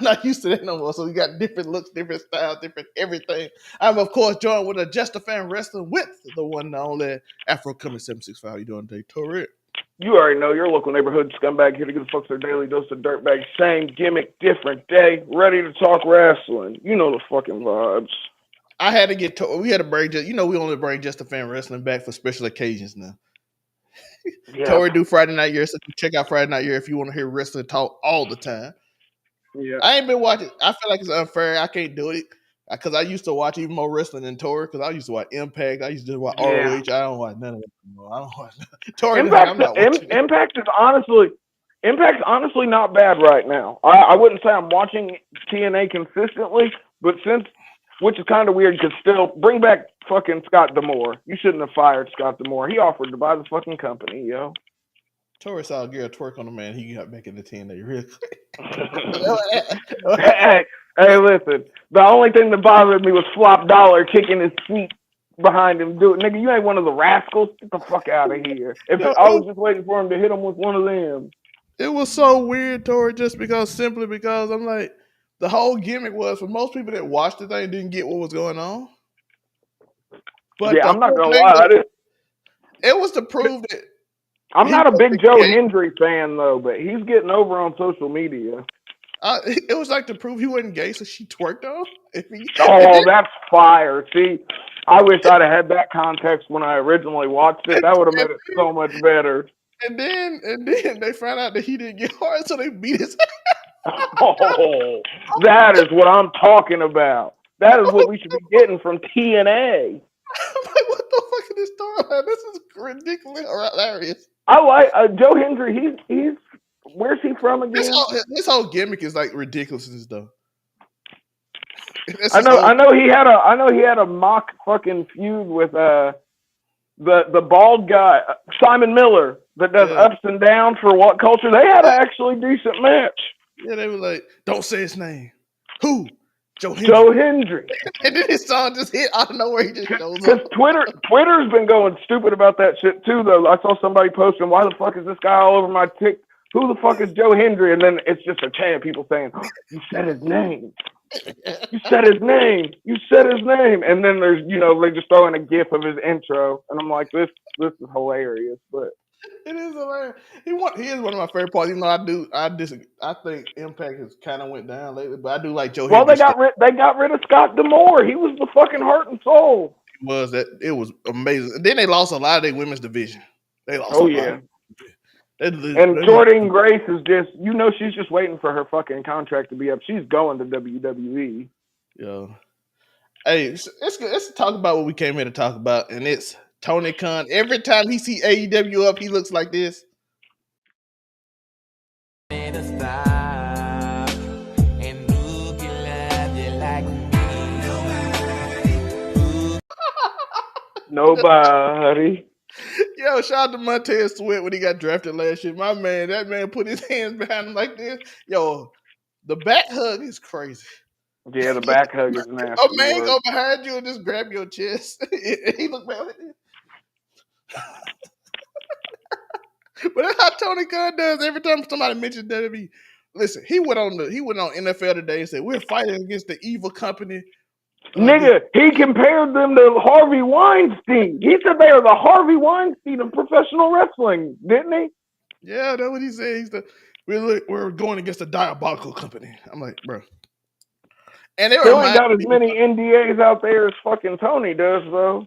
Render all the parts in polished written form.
not used to that no more. So we got different looks, different styles, different everything. I'm of course joined with a Just a Fan Wrestling with the one and only Afro Coming 765. How you doing today, Torrid? You already know, your local neighborhood scumbag here to give the folks their daily dose of dirtbag. Same gimmick, different day. Ready to talk wrestling. You know the fucking vibes. I had to get we had to bring we only bring Just a Fan Wrestling back for special occasions now. Yeah. Torrid do Friday Night Year, so check out Friday Night Year if you want to hear wrestling talk all the time. Yeah. I ain't been watching. I feel like it's unfair. I can't do it because I used to watch even more wrestling than Tori. Because I used to watch Impact. I used to watch ROH. I don't watch none of that anymore. I don't watch Tori. Impact is Impact's honestly not bad right now. I wouldn't say I'm watching TNA consistently, but which is kind of weird because still bring back fucking Scott D'Amore. You shouldn't have fired Scott D'Amore. He offered to buy the fucking company, yo. Tori saw a girl twerk on the man. He got back in the TNA real quick. Hey, listen. The only thing that bothered me was Flop Dollar kicking his feet behind him. Dude, nigga, you ain't one of the rascals. Get the fuck out of here. I was just waiting for him to hit him with one of them. It was so weird, Tori, simply because I'm like, the whole gimmick was for most people that watched the thing didn't get what was going on. But yeah, I'm not gonna lie. It was to prove that. I'm not a big Joe Hendry fan though, but he's getting over on social media. It was like to prove he wasn't gay, so she twerked on him. That's fire. See, I wish I'd have had that context when I originally watched it. That would have made it so much better. And then they found out that he didn't get hard, so they beat his ass. Oh, that is what I'm talking about. That is what we should be getting from TNA. I'm like, what the fuck is this storyline? This is ridiculous or hilarious. I like Joe Hendry. He's where's he from again? This whole gimmick is like ridiculousness though. I know he had a mock fucking feud with the bald guy Simon Miller that does ups and downs for What Culture. They had an actually decent match. Yeah, they were like, don't say his name. Who? Joe Hendry. And then his song just hit out of nowhere. He just shows up. Because Twitter's been going stupid about that shit too, though. I saw somebody posting, "Why the fuck is this guy all over my tick? Who the fuck is Joe Hendry?" And then it's just a chain of people saying, oh, "You said his name. You said his name. You said his name." And then there's they just throw in a gif of his intro, and I'm like, this is hilarious, but. It is hilarious. He is one of my favorite parts. Even though I think Impact has kind of went down lately, but I do like Joe. Well, they got rid of Scott D'Amore. He was the fucking heart and soul. It was amazing. And then they lost a lot of their women's division. They lost. Oh yeah. And Jordan Grace is just, she's just waiting for her fucking contract to be up. She's going to WWE. Yeah. Hey, let's talk about what we came here to talk about, and it's Tony Khan. Every time he see AEW up, he looks like this. Nobody. Yo, shout out to Montez Sweat when he got drafted last year. That man put his hands behind him like this. Yo, the back hug is crazy. Yeah, the back hug is nasty. A man go behind you and just grab your chest. He look back like this. But that's how Tony Khan does every time somebody mentions WWE. Listen, he went on NFL Today and said, "We're fighting against the evil company." Nigga, he compared them to Harvey Weinstein. He said they are the Harvey Weinstein of professional wrestling, didn't he? Yeah, that's what he said. We're going against a diabolical company. I'm like, bro. And they ain't got as many NDAs out there as fucking Tony does, though.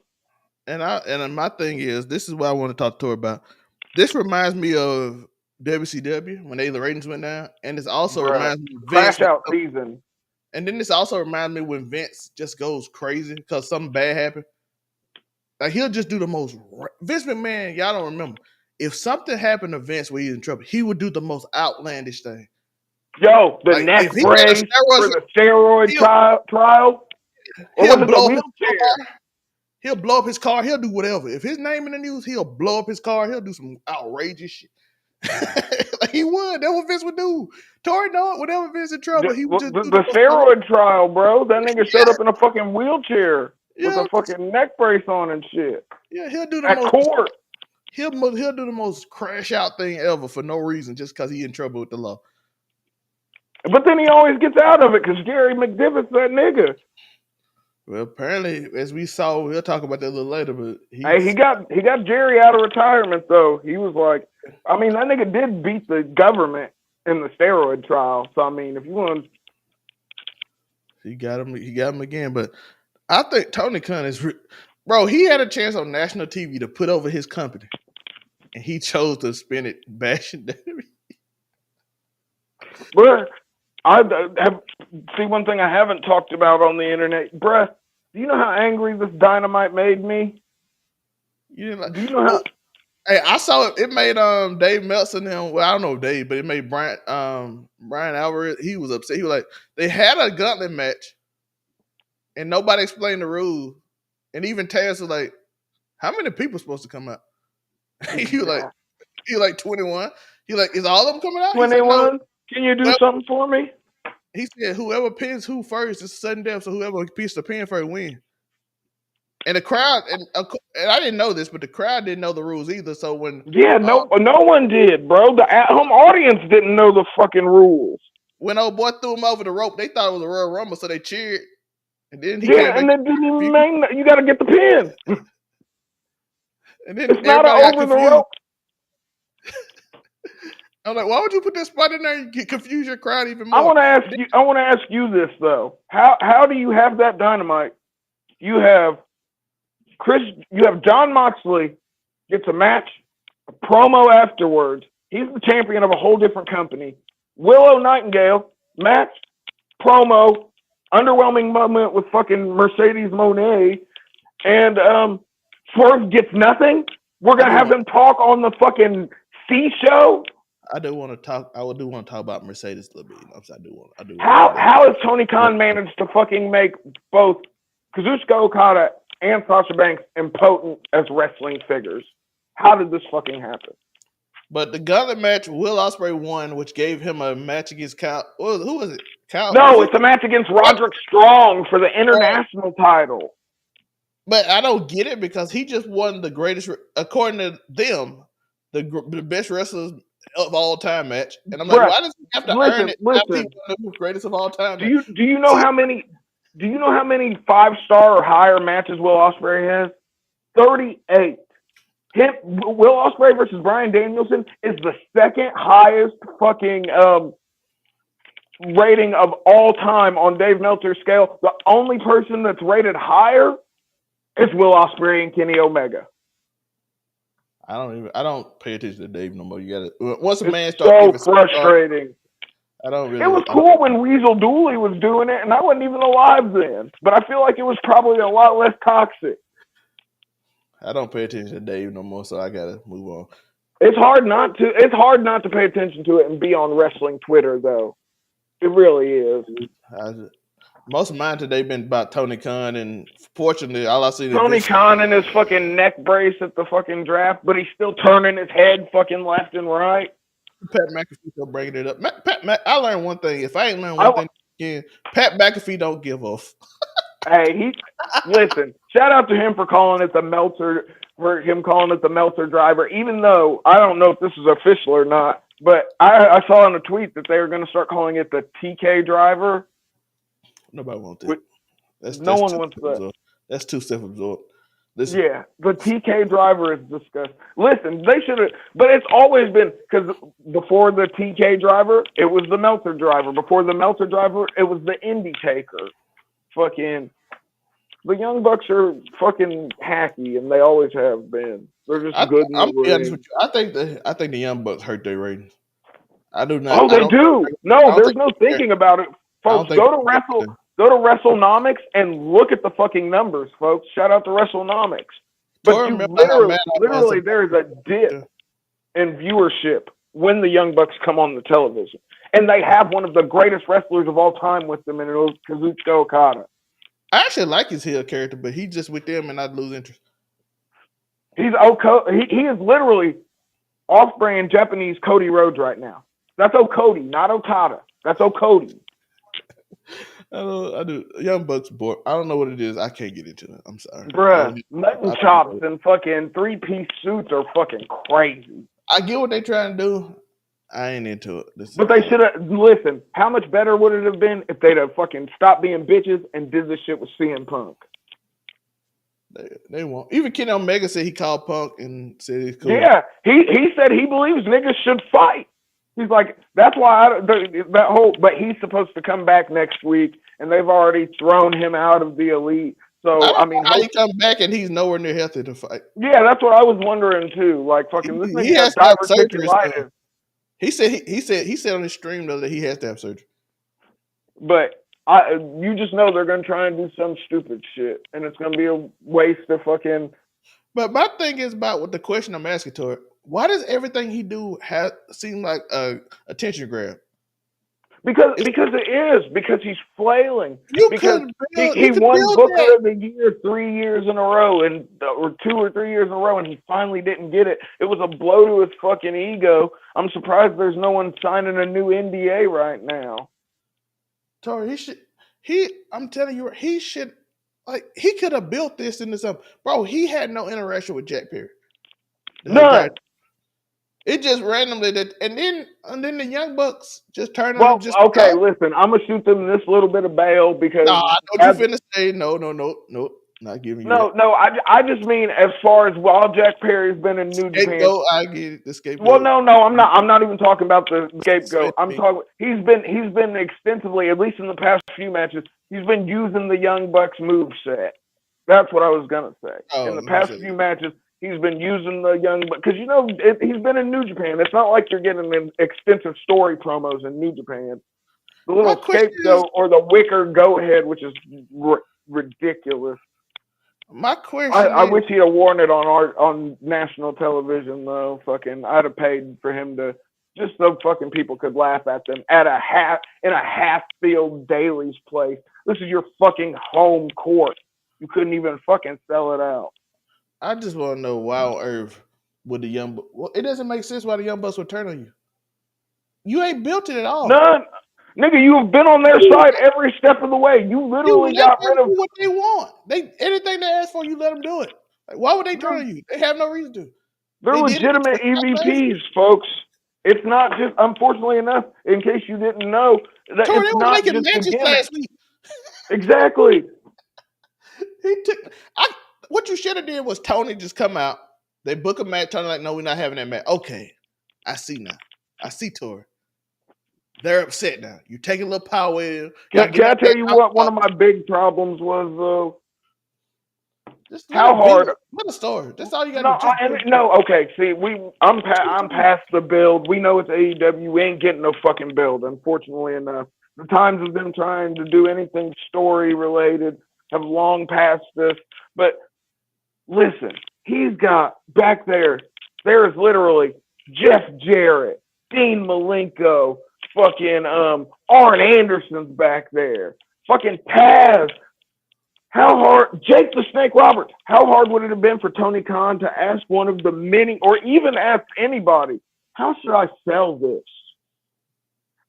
And my thing is, this is what I want to talk to her about. This reminds me of WCW when the ratings went down, and this also reminds me of Vince. Crash out season. And then this also reminds me when Vince just goes crazy because something bad happened. Like he'll just do the most. Vince McMahon, y'all don't remember. If something happened to Vince where he's in trouble, he would do the most outlandish thing. Yo, the neck brace for the steroid trial. He'll blow up his car. He'll do whatever. If his name in the news, he'll blow up his car. He'll do some outrageous shit. Like he would. That's what Vince would do. Tori know whenever Vince in trouble, he would just do the steroid trial, bro. That nigga showed up in a fucking wheelchair with a fucking neck brace on and shit. Yeah, he'll do the most court. He'll do the most crash out thing ever for no reason, just because he in trouble with the law. But then he always gets out of it because Gary McDivitt's that nigga. Well, apparently, as we saw, we'll talk about that a little later. But Hey, he got Jerry out of retirement though. He was like, I mean, that nigga did beat the government in the steroid trial. So I mean, if you want, he got him. He got him again. But I think Tony Khan is, bro. He had a chance on national TV to put over his company, and he chose to spend it bashing WWE. But I have see one thing I haven't talked about on the internet, bruh. Do you know how angry this Dynamite made me? You didn't like, do you know how? Hey, I saw it. It made Dave Meltzer and him. Well, I don't know Dave, but it made Brian Alvarez. He was upset. He was like, they had a gauntlet match, and nobody explained the rules. And even Taz was like, "How many people supposed to come out?" he was like 21. He like, is all of them coming out? 21. No. Can you do something for me? He said, whoever pins who first is sudden death, so whoever picks the pin first win. And the crowd, and I didn't know this, but the crowd didn't know the rules either. So when no one did, bro. The at-home audience didn't know the fucking rules. When old boy threw him over the rope, they thought it was a Royal Rumble, so they cheered. And then and they didn't even mean you got to get the pin. And then it's not over the rope. I'm like, why would you put that spot in there and confuse your crowd even more? I want to ask you this though. How do you have that Dynamite? You have John Moxley gets a match, a promo afterwards. He's the champion of a whole different company. Willow Nightingale, match, promo, underwhelming moment with fucking Mercedes Moné, and Swerve gets nothing. We're gonna have them talk on the fucking C show. I do want to talk about Mercedes a little bit. I do. How has Tony Khan managed to fucking make both Kazuchika Okada and Sasha Banks impotent as wrestling figures? How did this fucking happen? But the gauntlet match, Will Ospreay won, which gave him a match against Kyle. Who was it? Kyle? No, it's a match against Roderick Strong for the international title. But I don't get it because he just won the greatest, according to them, the best wrestlers of all time match. And I'm like, why does he have to earn it? Listen, the greatest of all time. Do you know how many 5-star or higher matches Will Ospreay has? 38. Will Ospreay versus Bryan Danielson is the second highest fucking rating of all time on Dave Meltzer's scale. The only person that's rated higher is Will Ospreay and Kenny Omega. I don't pay attention to Dave no more. You gotta once a man starts. So frustrating. I don't really. It was cool when Weasel Dooley was doing it, and I wasn't even alive then. But I feel like it was probably a lot less toxic. I don't pay attention to Dave no more, so I gotta move on. It's hard not to pay attention to it and be on wrestling Twitter, though. It really is. Most of mine today been about Tony Khan, and fortunately, all I see is Tony Khan and his fucking neck brace at the fucking draft, but he's still turning his head fucking left and right. Pat McAfee still bringing it up. I learned one thing. If I ain't learned one thing again, Pat McAfee don't give off. Hey, listen. Shout out to him for calling it the Meltzer driver. Even though I don't know if this is official or not, but I saw in a tweet that they were going to start calling it the TK driver. Nobody wants that. No one wants that. That's too self-absorbed. Yeah, the TK driver is disgusting. Listen, they should have, but it's always been, because before the TK driver, it was the Meltzer driver. Before the Meltzer driver, it was the Indie Taker. Fucking, the Young Bucks are fucking hacky, and they always have been. They're just good. I'm be honest with you. I think the Young Bucks hurt their ratings. I do not. Oh, they do. No, there's no thinking about it, folks. Go to WrestleNomics and look at the fucking numbers, folks. Shout out to WrestleNomics. But literally, there is a dip in viewership when the Young Bucks come on the television. And they have one of the greatest wrestlers of all time with them, and it was Kazuchika Okada. I actually like his heel character, but he's just with them and I'd lose interest. He is literally off-brand Japanese Cody Rhodes right now. That's Okody, not Okada. That's Okody. I do. Young Bucks board. I don't know what it is. I can't get into it. I'm sorry. Bruh, mutton chops and fucking 3-piece suits are fucking crazy. I get what they trying to do. I ain't into it. But they should have listen. How much better would it have been if they'd have fucking stopped being bitches and did this shit with CM Punk? They won't. Even Kenny Omega said he called Punk and said he's cool. Yeah, he said he believes niggas should fight. He's like, that's why that whole. But he's supposed to come back next week, and they've already thrown him out of the elite. So I mean, how he come back and he's nowhere near healthy to fight. Yeah, that's what I was wondering too. Like, fucking this nigga has to have surgery. diverticulitis. He said on his stream though that he has to have surgery. But you just know they're gonna try and do some stupid shit, and it's gonna be a waste of fucking. But my thing is about what the question I'm asking to her. Why does everything he do seem like a attention grab? Because it is. Because he's flailing. He won Booker of the Year 3 years in a row, or 2 or 3 years in a row, and he finally didn't get it. It was a blow to his fucking ego. I'm surprised there's no one signing a new NDA right now. Tori, I'm telling you, he should. Like, he could have built this into something. Bro, he had no interaction with Jack Perry. None. It just randomly and then the Young Bucks just turned on. Well, okay, listen, I'm gonna shoot them this little bit of bail because. No, I know you finna say no, not giving you. No, I just mean as far as while Jack Perry's been in New Japan. I get it, the scapegoat. Well, no, I'm not even talking about the scapegoat. I'm talking. He's been extensively, at least in the past few matches, he's been using the Young Bucks moveset. That's what I was gonna say. In the past few matches. He's been using the Young Bucks because he's been in New Japan. It's not like you're getting extensive story promos in New Japan. The little scapegoat or the wicker goat head, which is ridiculous. My question: I wish he'd have worn it on national television though. Fucking, I'd have paid for him to just so fucking people could laugh at them in a half-filled Daly's place. This is your fucking home court. You couldn't even fucking sell it out. I just want to know why on earth would the Young Bucks... Well, it doesn't make sense why the Young Bucks would turn on you. You ain't built it at all. None. Nigga, you have been on their side every step of the way. You literally got rid of... what they want. Anything they ask for, you let them do it. Like, why would they turn on you? They have no reason to. They're legitimate EVPs, folks. It's not just... Unfortunately enough, in case you didn't know... That Tori, they were making matches last week. Exactly. What you should have did was Tony just come out. They book a match. Tony like, no, we're not having that match. Okay, I see now. I see, Tori. They're upset now. You taking a little power in. Can I tell you what one of my big problems was though? Just how hard? What a story. That's all you got to do. No, okay. See, I'm past the build. We know it's AEW. We ain't getting no fucking build. Unfortunately enough, the times of them trying to do anything story related have long passed us. But listen, he's got back there. There is literally Jeff Jarrett, Dean Malenko, fucking Arn Anderson's back there, fucking Taz. How hard, Jake the Snake Roberts, how hard would it have been for Tony Khan to ask one of the many, or even ask anybody, how should I sell this?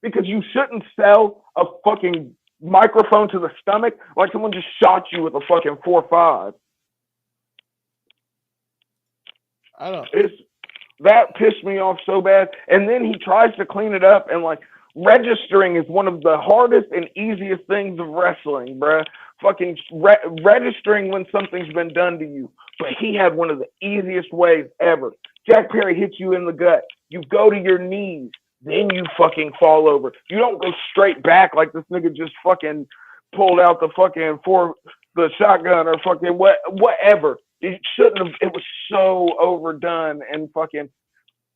Because you shouldn't sell a fucking microphone to the stomach like someone just shot you with a fucking 4.5. I don't. That pissed me off so bad. And then he tries to clean it up, and like registering is one of the hardest and easiest things of wrestling, bruh. Fucking registering when something's been done to you. But he had one of the easiest ways ever. Jack Perry hits you in the gut. You go to your knees. Then you fucking fall over. You don't go straight back like this nigga just fucking pulled out the fucking the shotgun or fucking whatever. It shouldn't have. It was so overdone and fucking.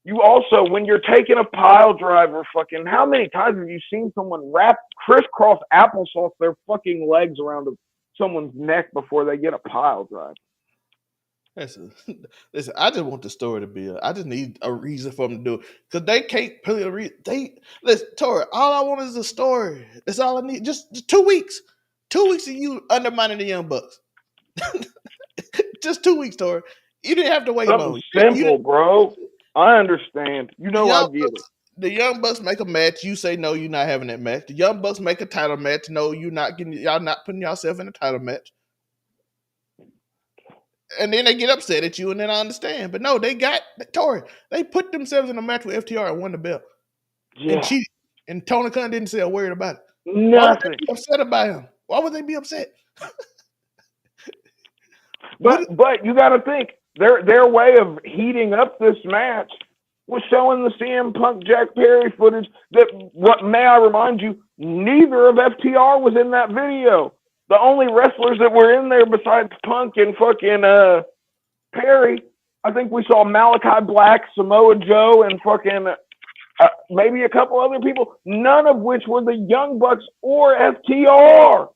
You also, when you're taking a pile driver, fucking, how many times have you seen someone crisscross applesauce their fucking legs around someone's neck before they get a pile driver? Listen, I just want the story to be. I just need a reason for them to do it because they can't put a reason. Listen, Tori. All I want is a story. That's all I need. Just 2 weeks. 2 weeks of you undermining the Young Bucks. Just 2 weeks, Tori. You didn't have to wait long. Simple, bro. I understand. I get it. The Young Bucks make a match. You say no, you're not having that match. The Young Bucks make a title match. No, you're not getting. Y'all not putting yourself in a title match. And then they get upset at you, and then I understand. But no, they got Tori. They put themselves in a match with FTR and won the belt. and cheated. And Tony Khan didn't say a word about it. Why would they Nothing. be upset about him? Why would they be upset? But you got to think their way of heating up this match was showing the CM Punk Jack Perry footage. That, what may I remind you, neither of FTR was in that video. The only wrestlers that were in there besides Punk and fucking Perry, I think we saw Malachi Black, Samoa Joe, and fucking maybe a couple other people. None of which were the Young Bucks or FTR.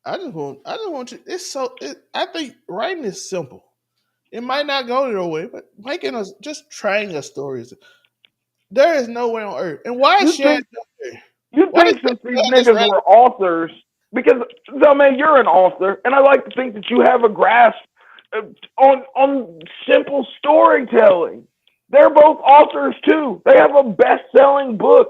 I just want you. I think writing is simple. It might not go your way, but just trying a story. There is no way on earth. And why is Shad there? You think since these niggas were authors, because, so, man, you're an author, and I like to think that you have a grasp on simple storytelling. They're both authors, too. They have a best-selling book.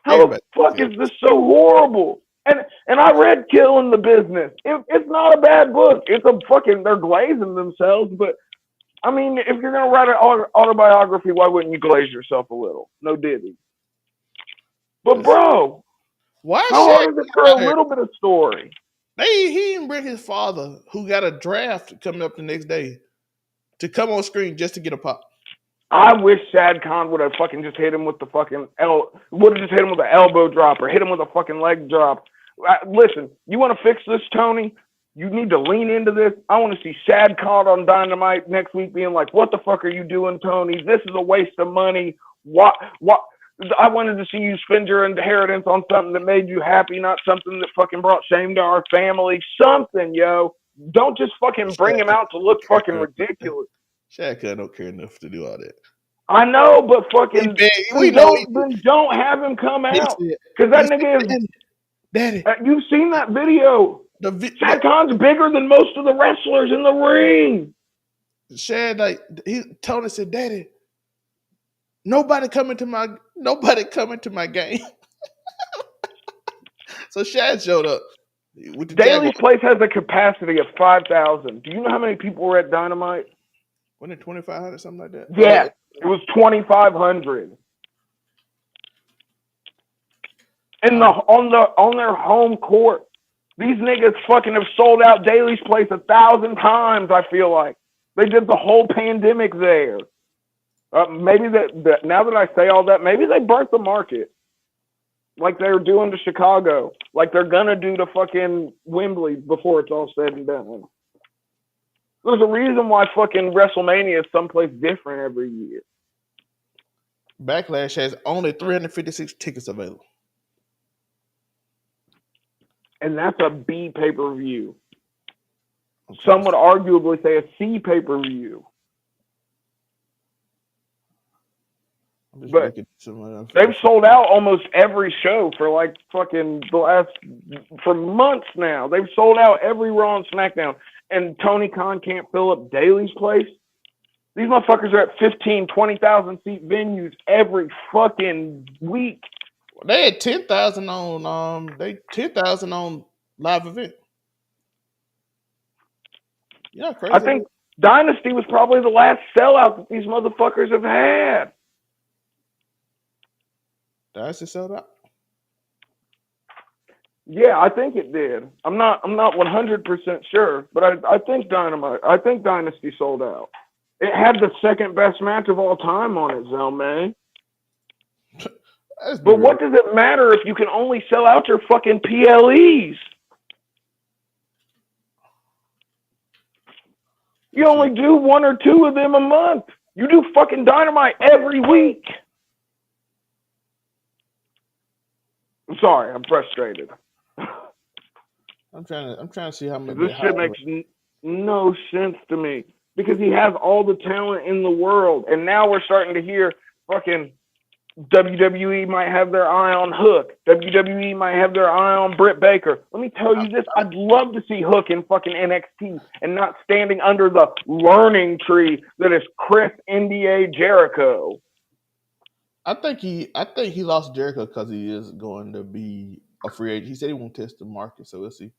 How the fuck is this so horrible? And I read Killing the Business. It's not a bad book. It's a fucking, they're glazing themselves, but, I mean, if you're going to write an autobiography, why wouldn't you glaze yourself a little? No diddy. But, bro, why how hard is it for a little bit of story? He didn't bring his father, who got a draft coming up the next day, to come on screen just to get a pop. I wish Shad Khan would have fucking just hit him with the fucking would have just hit him with an elbow drop or hit him with a fucking leg drop. Listen, you want to fix this, Tony? You need to lean into this. I want to see Shad Khan on Dynamite next week being like, what the fuck are you doing, Tony? This is a waste of money. What? I wanted to see you spend your inheritance on something that made you happy, not something that fucking brought shame to our family. Something, yo. Don't just fucking bring him out to look fucking ridiculous. Shad Khan don't care enough to do all that. I know, but fucking don't have him come out. Because that nigga is... Daddy. You've seen that video. Shad Khan's bigger than most of the wrestlers in the ring. Shad, Tony said, Daddy, nobody coming to my game. So Shad showed up. Daly's place has a capacity of 5,000. Do you know how many people were at Dynamite? Wasn't it 2,500, something like that? Yeah, it was 2,500. And on their home court, these niggas fucking have sold out Daly's place 1,000 times. I feel like they did the whole pandemic there. Maybe that now that I say all that, maybe they burnt the market, like they were doing to Chicago, like they're gonna do to fucking Wembley before it's all said and done. There's a reason why fucking WrestleMania is someplace different every year. Backlash has only 356 tickets available. And that's a B pay-per-view. Some would arguably say a C pay-per-view. But they've sold out almost every show for like fucking for months now. They've sold out every Raw and SmackDown. And Tony Khan can't fill up Daly's place. These motherfuckers are at 15, 20,000 seat venues every fucking week. They had 10,000 on live event. Yeah, crazy. I think Dynasty was probably the last sellout that these motherfuckers have had. Dynasty sold out? Yeah, I think it did. I'm not 100% sure, but I think Dynasty sold out. It had the second best match of all time on it, Zelmay. But what does it matter if you can only sell out your fucking PLEs? You only do 1 or 2 of them a month. You do fucking Dynamite every week. I'm sorry, I'm frustrated. I'm trying to see how many. This shit makes no sense to me because he has all the talent in the world, and now we're starting to hear fucking WWE might have their eye on Hook. WWE might have their eye on Britt Baker. Let me tell you this: I'd love to see Hook in fucking NXT and not standing under the learning tree that is Chris NDA Jericho. I think he lost Jericho because he is going to be a free agent. He said he won't test the market, so we'll see.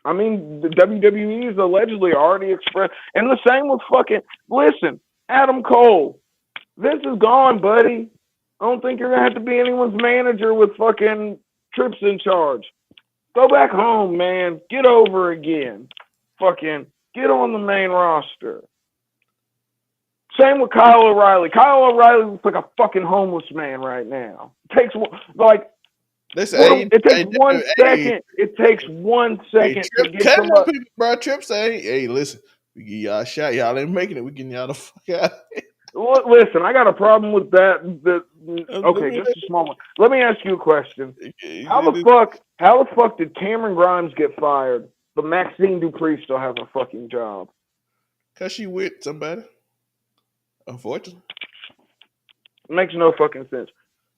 I mean, the WWE is allegedly already expressed, and the same with fucking. Listen, Adam Cole. Vince is gone, buddy. I don't think you're gonna have to be anyone's manager with fucking Trips in charge. Go back home, man. Get over again. Fucking get on the main roster. Same with Kyle O'Reilly. Kyle O'Reilly looks like a fucking homeless man right now. It takes it takes 1 second. It takes 1 second to get cutting on somebody. people, bro. Trip say, "Hey, listen, we give y'all a shot. Y'all ain't making it. We getting y'all the fuck out." Listen, I got a problem with that. Okay, just a small one. Let me ask you a question. How the fuck did Cameron Grimes get fired, but Maxine Dupree still has a fucking job? Cause she with somebody. Unfortunately, Makes no fucking sense.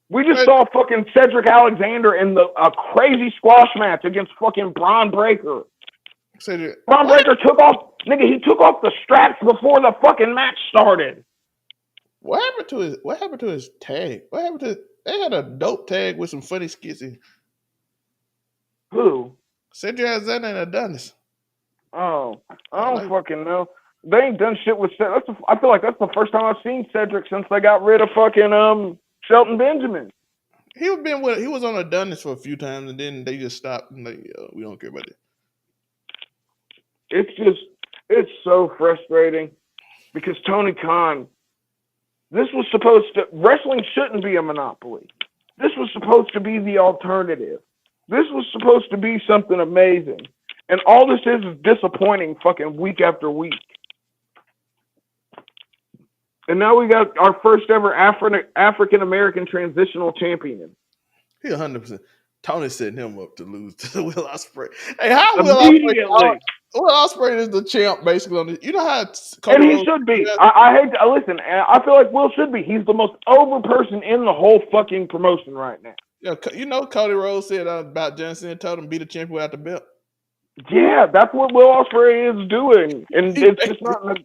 We just saw fucking Cedric Alexander in a crazy squash match against fucking Braun Breaker. Braun Breaker took off the straps before the fucking match started. What happened to his tag? They had a dope tag with some funny skits in. Who? Cedric Alexander and Adonis. Oh, I don't fucking know. They ain't done shit with Cedric. I feel like that's the first time I've seen Cedric since they got rid of fucking Shelton Benjamin. He was on Adonis for a few times, and then they just stopped and we don't care about it. It's so frustrating because Tony Khan. Wrestling shouldn't be a monopoly. This was supposed to be the alternative. This was supposed to be something amazing. And all this is disappointing fucking week after week. And now we got our first ever African American transitional champion. He 100%. Tony's setting him up to lose to Will Ospreay. Hey, how Will Ospreay is the champ basically on this? You know how Cody Rhodes should be. I hate to listen. I feel like Will should be. He's the most over person in the whole fucking promotion right now. Yeah, you know Cody Rhodes said about John Cena told him be the champion without the belt. Yeah, that's what Will Ospreay is doing, and it's just not.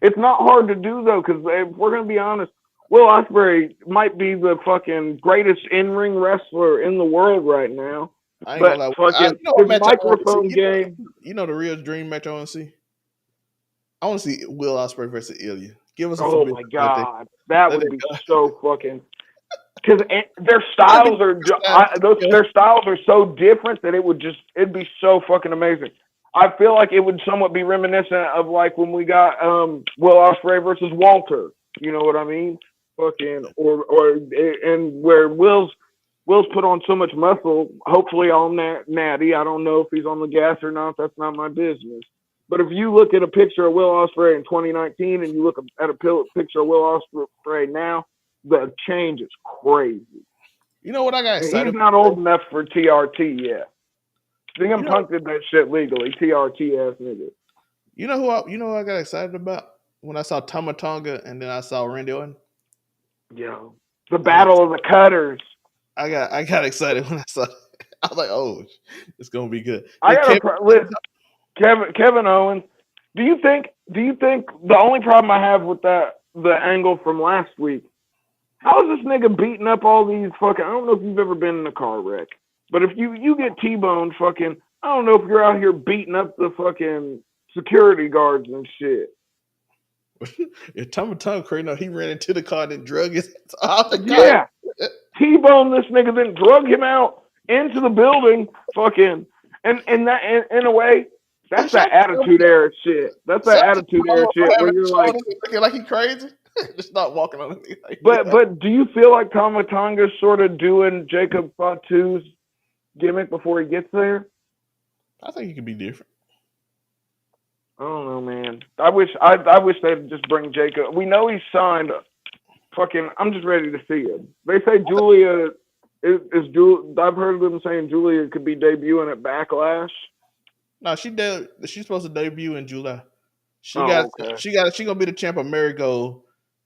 It's not hard to do though, because if we're gonna be honest, Will Ospreay might be the fucking greatest in-ring wrestler in the world right now. I ain't gonna lie. His microphone game. You know the real dream match I want to see? I want to see Will Ospreay versus Ilya. Give us a my god, that would be so fucking. Because their styles are so different that it'd be so fucking amazing. I feel like it would somewhat be reminiscent of like when we got Will Ospreay versus Walter. You know what I mean? Fucking and where Will's put on so much muscle, hopefully on that natty. I don't know if he's on the gas or not. That's not my business. But if you look at a picture of Will Ospreay in 2019 and you look at a picture of Will Ospreay now, the change is crazy. You know what I got excited? He's not old enough for TRT yet. CM Punk did that shit legally. TRT ass nigga. You know who I got excited about when I saw Tama Tonga and then I saw Randy Orton? Yo, the Battle of the Cutters. I got excited when I saw it. I was like, oh, it's gonna be good. Kevin Owens. Do you think the only problem I have with the angle from last week? How is this nigga beating up all these fucking? I don't know if you've ever been in a car wreck, but if you get T-boned, fucking, I don't know if you're out here beating up the fucking security guards and shit. If Tama Tonga crazy, he ran into the car and drug his Yeah. T-boned this nigga, then drug him out into the building, fucking, and that in a way, that's that attitude era shit. That's that attitude era shit where you're like looking like he crazy, just not walking on anything. But do you feel like Tama Tonga's sort of doing Jacob Fatu's gimmick before he gets there? I think he could be different. I don't know, man. I wish they'd just bring Jacob. We know he's signed. Fucking, I'm just ready to see him. They say Julia is I've heard them saying Julia could be debuting at Backlash. No, she's supposed to debut in July. She gonna be the champ of Marigold,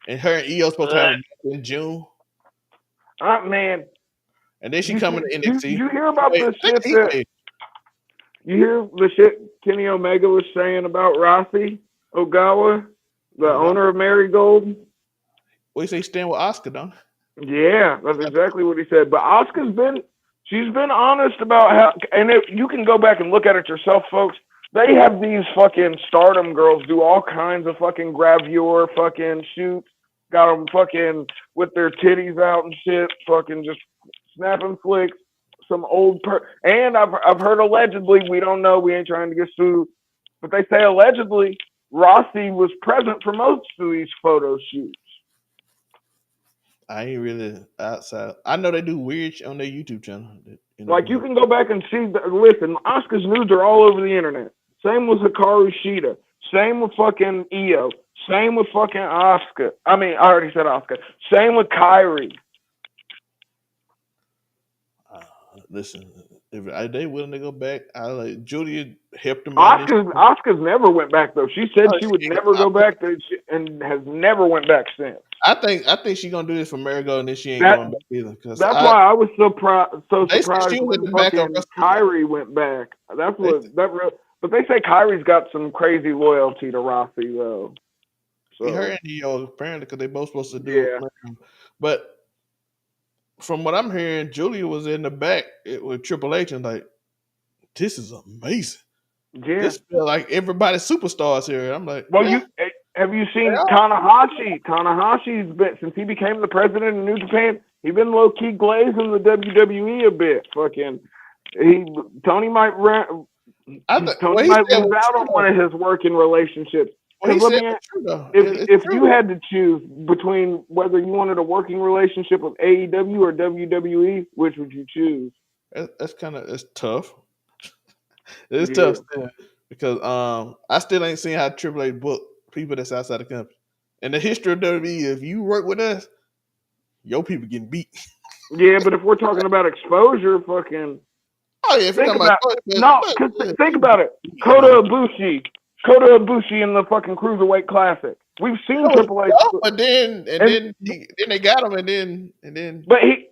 and her and EO supposed to have in June. Man. And then she coming to NXT. You hear about this shit you hear the shit Kenny Omega was saying about Rossi Ogawa, the owner of Marigold? Well, he say he's staying with Asuka, don't he? Yeah, that's exactly what he said. But she's been honest about how, and you can go back and look at it yourself, folks. They have these fucking Stardom girls do all kinds of fucking gravure fucking shoots Got them fucking with their titties out and shit, fucking just snapping flicks. Some old and I've heard allegedly, we don't know, we ain't trying to get sued, but they say allegedly Rossi was present for most of these photo shoots. I ain't really outside. I know they do weird shit on their YouTube channel. Like you can go back and see. Listen, Asuka's nudes are all over the internet. Same with Hikaru Shida. Same with fucking Io. Same with fucking Asuka. I mean, I already said Asuka. Same with Kyrie. Listen, if they willing to go back, I like Julia helped them. Asuka's never went back though. She said she would never go back there, and has never went back since. I think she's gonna do this for Marigold, and then she ain't going back either. That's why I was so surprised when fucking Kyrie went back. That's what But they say Kyrie's got some crazy loyalty to Rossi though. So her and Io apparently because they both supposed to do it. But from what I'm hearing, Julia was in the back with Triple H and like, this is amazing. Yeah. This feel like everybody's superstars here. I'm like, well, have you seen Tanahashi? Tanahashi's been, since he became the president of New Japan, he's been low key glazing the WWE a bit. Fucking, Tony might lose out on one of his working relationships. If you had to choose between whether you wanted a working relationship with AEW or WWE, which would you choose? It's tough. It's tough still, because I still ain't seen how Triple H book people that's outside the company. In the history of WWE, if you work with us, your people getting beat. Yeah, but if we're talking about exposure, fucking. Oh yeah, think about it. Kota Ibushi in the fucking Cruiserweight Classic. We've seen Triple H, but then they got him, and then. But he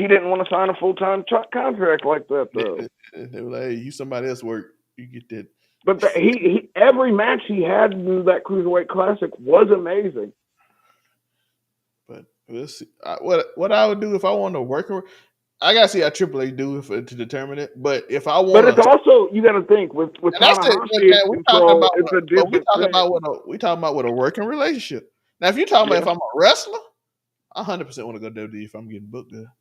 didn't want to sign a full-time contract like that though. They were like, "Hey, you somebody else work, you get that." But he every match he had in that Cruiserweight Classic was amazing. But we'll see. What I would do if I wanted to work. I gotta see how Triple H do to determine it. But if I want, but it's also you got to think with Tanahashi. We talking about with a working relationship. Now, if you're talking about if I'm a wrestler, 100% want to go WWE if I'm getting booked there.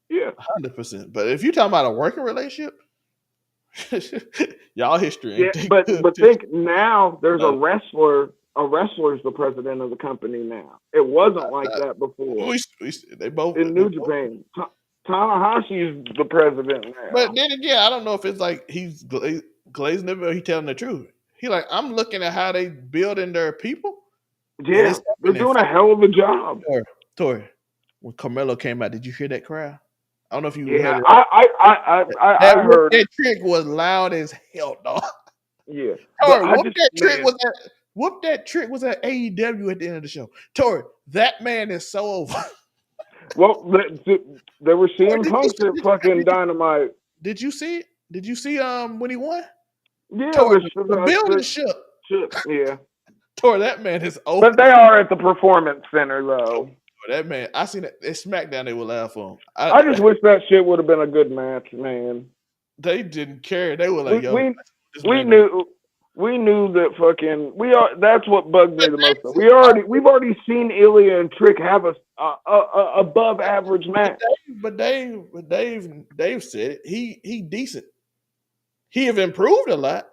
Yeah, 100%. But if you're talking about a working relationship, y'all history. Yeah, but think now there's a wrestler. A wrestler's the president of the company now. It wasn't like that before. They both in New Japan. Tanahashi is the president now. But then again, I don't know if it's like he's glazing it or he's telling the truth. He like, I'm looking at how they building their people. Yeah, they're doing a hell of a job. Tori, when Carmelo came out, did you hear that crowd? I don't know if you heard it. I heard that trick was loud as hell, dog. Yeah. Tori, whoop that trick was at AEW at the end of the show. Tori, that man is so over. Well, they were CM Punk's at fucking Dynamite. Did you see it? Did you see when he won? Yeah, the building shook. Yeah. Tori, that man is over. But they are at the Performance Center, though. That man, I seen it. At SmackDown, they would laugh for him. I just wish that shit would have been a good match, man. They didn't care. They were like, we knew that fucking that's what bugged me the most. We've already seen Ilya and Trick have a above average match. But Dave said it. He decent. He have improved a lot.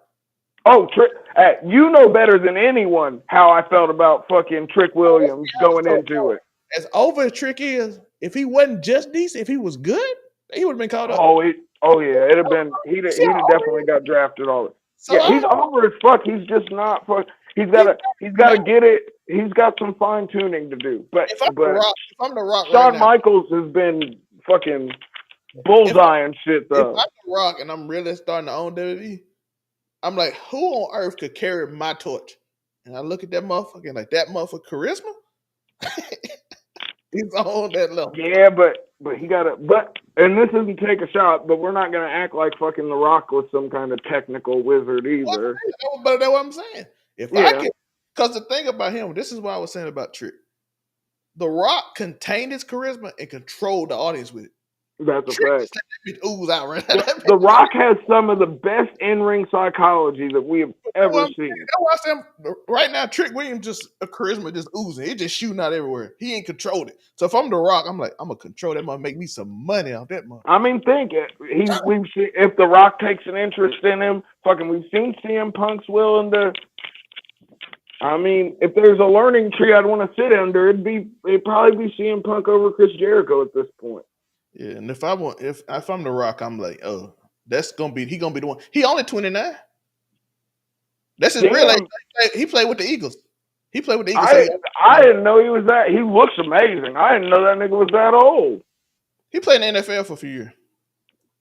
Oh, Trick! Hey, you know better than anyone how I felt about fucking Trick Williams going into it. As over as Trick is, if he wasn't just decent, if he was good, he would have been caught up. Oh yeah, it'd have been. He'd have definitely got drafted all it. So yeah, he's over as fuck. He's just not fuck. He's got to get it. He's got some fine tuning to do. But if I'm the Rock, Shawn Michaels has been fucking bullseye and shit though. If I'm the Rock and I'm really starting to own WWE, I'm like, who on earth could carry my torch? And I look at that motherfucker and like that motherfucker charisma. He's on that level. Yeah, but he got to. And this isn't take a shot, but we're not gonna act like fucking The Rock was some kind of technical wizard either. But that's what I'm saying. I can, because the thing about him, this is what I was saying about Trick. The Rock contained his charisma and controlled the audience with it. That's a fact. Ooze out right. The Rock has some of the best in-ring psychology that we have ever seen. I watch them right now. Trick Williams just a charisma just oozing. He just shooting out everywhere. He ain't controlled it. So if I'm The Rock, I'm like, I'm gonna control that. Make me some money off that money. I mean, think it. We've seen, if The Rock takes an interest in him, we've seen CM Punk's willing to. I mean, if there's a learning tree I'd want to sit under, it'd probably be CM Punk over Chris Jericho at this point. Yeah, and if I'm The Rock, I'm like, oh, he gonna be the one. He only 29. That's his real age. He played with the Eagles. I didn't know he was that. He looks amazing. I didn't know that nigga was that old. He played in the NFL for a few years.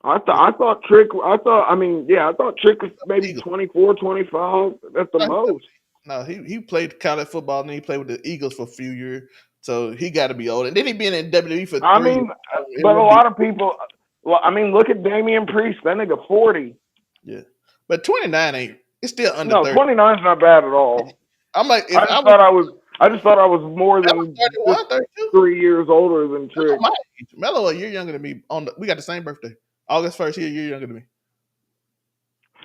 I thought Trick was maybe 24, 25 at the most. No, he played college football and then he played with the Eagles for a few years. So he got to be old. And then he been in WWE for 3 years. But a lot of people, look at Damian Priest. That nigga 40. Yeah. But 29 ain't. It's still under 30. 29 is not bad at all. I'm like, I just thought I was more than 3 years older than Trick. Melo a year younger than me. We got the same birthday. August 1st, he a year younger than me.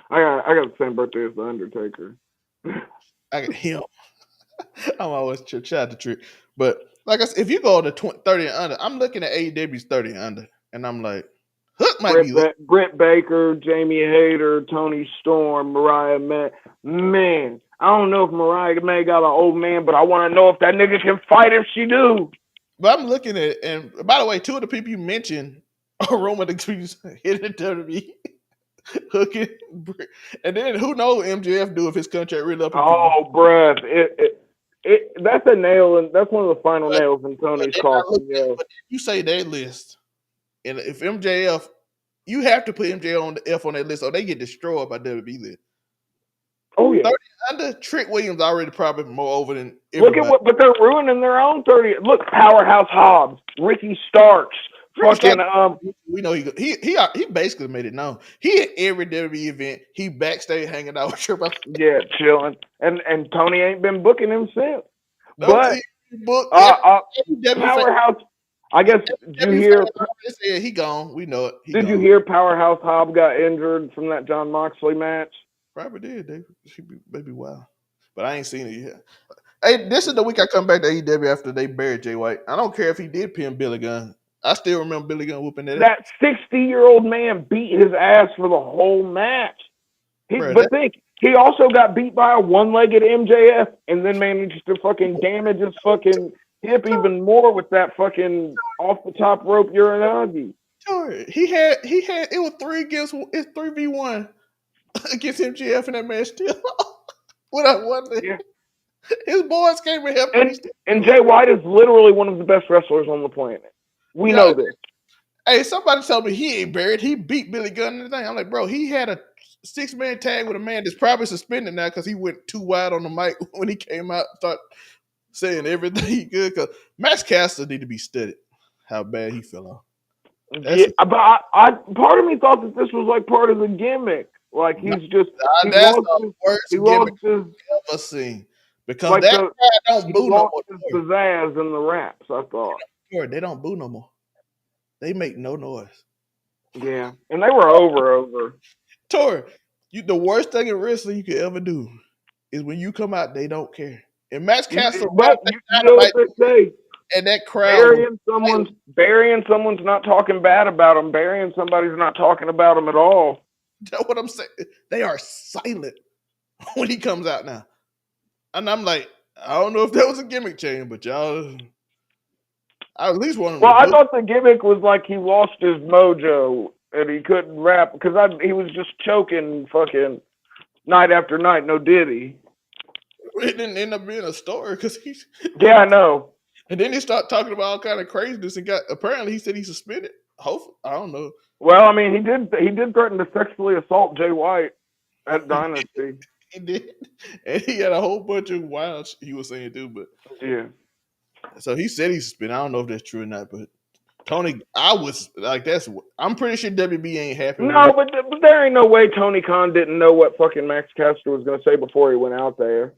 I got the same birthday as the Undertaker. I got him. I'm always shout out to Trick. But like I said, if you go to 30 and under, I'm looking at AEW's 30 and under, and I'm like, Hook might be Britt Baker, Jamie Hayter, Tony Storm, Mariah May. Man, I don't know if Mariah May got an old man, but I want to know if that nigga can fight if she do. But I'm looking at, and by the way, 2 of the people you mentioned are rumored to be hitting WWE. Hooking, and then who knows what MJF do if his contract really up? Oh, bruh, that's a nail, and that's one of the final nails in Tony's coffin. Yeah. You say that list, and if MJF, you have to put MJF on the F on that list, or they get destroyed by WWE list. Oh yeah, 30 under Trick Williams already probably more over than everybody. Look at but they're ruining their own 30. Look, Powerhouse Hobbs, Ricky Starks. Fucking we know he basically made it known. He at every WWE event. He backstage hanging out with Triple. Yeah, chilling. And Tony ain't been booking him since. No, but Powerhouse. I guess did you hear? Yeah, he gone. We know it. Did you hear Powerhouse Hobbs got injured from that John Moxley match? Probably did. Maybe wow, but I ain't seen it yet. Hey, this is the week I come back to AEW after they buried Jay White. I don't care if he did pin Billy Gunn. I still remember Billy Gunn whooping that. That 60-year-old man beat his ass for the whole match. Think, he also got beat by a one-legged MJF and then managed to fucking damage his fucking hip even more with that fucking off-the-top rope Uranagi. Sure. He had it was 3v1 against MJF in that match still. Without one leg. Yeah. His boys came and helped him. And Jay White is literally one of the best wrestlers on the planet. We know this. Hey, somebody told me he ain't buried. He beat Billy Gunn and everything. I'm like, bro, he had a 6-man tag with a man that's probably suspended now because he went too wide on the mic when he came out and started saying everything he could. Because Max Caster need to be studied how bad he fell off. But I part of me thought that this was like part of the gimmick. Like he's just that's the worst gimmick I've ever seen. Because like that guy don't boo no more. His pizzazz in the raps, I thought. They don't boo no more. They make no noise. Yeah, and they were over. Tori, the worst thing in wrestling you could ever do is when you come out, they don't care. And Max Castle, you know what they say. And that crowd, burying someone's not talking bad about them. Burying somebody's not talking about them at all. That's what I'm saying. They are silent when he comes out now. And I'm like, I don't know if that was a gimmick change, but y'all, I at least want him. Well, I thought the gimmick was like he lost his mojo and he couldn't rap because he was just choking fucking night after night. No diddy. It didn't end up being a story because he's. Yeah, I know. And then he started talking about all kind of craziness and apparently he said he suspended. Hopefully, I don't know. Well, I mean, he did threaten to sexually assault Jay White at Dynasty. He did, and he had a whole bunch of wild he was saying too. But yeah, so he said he suspended. I don't know if that's true or not. But Tony, I was like, I'm pretty sure WB ain't happy. No, but there ain't no way Tony Khan didn't know what fucking Max Caster was going to say before he went out there.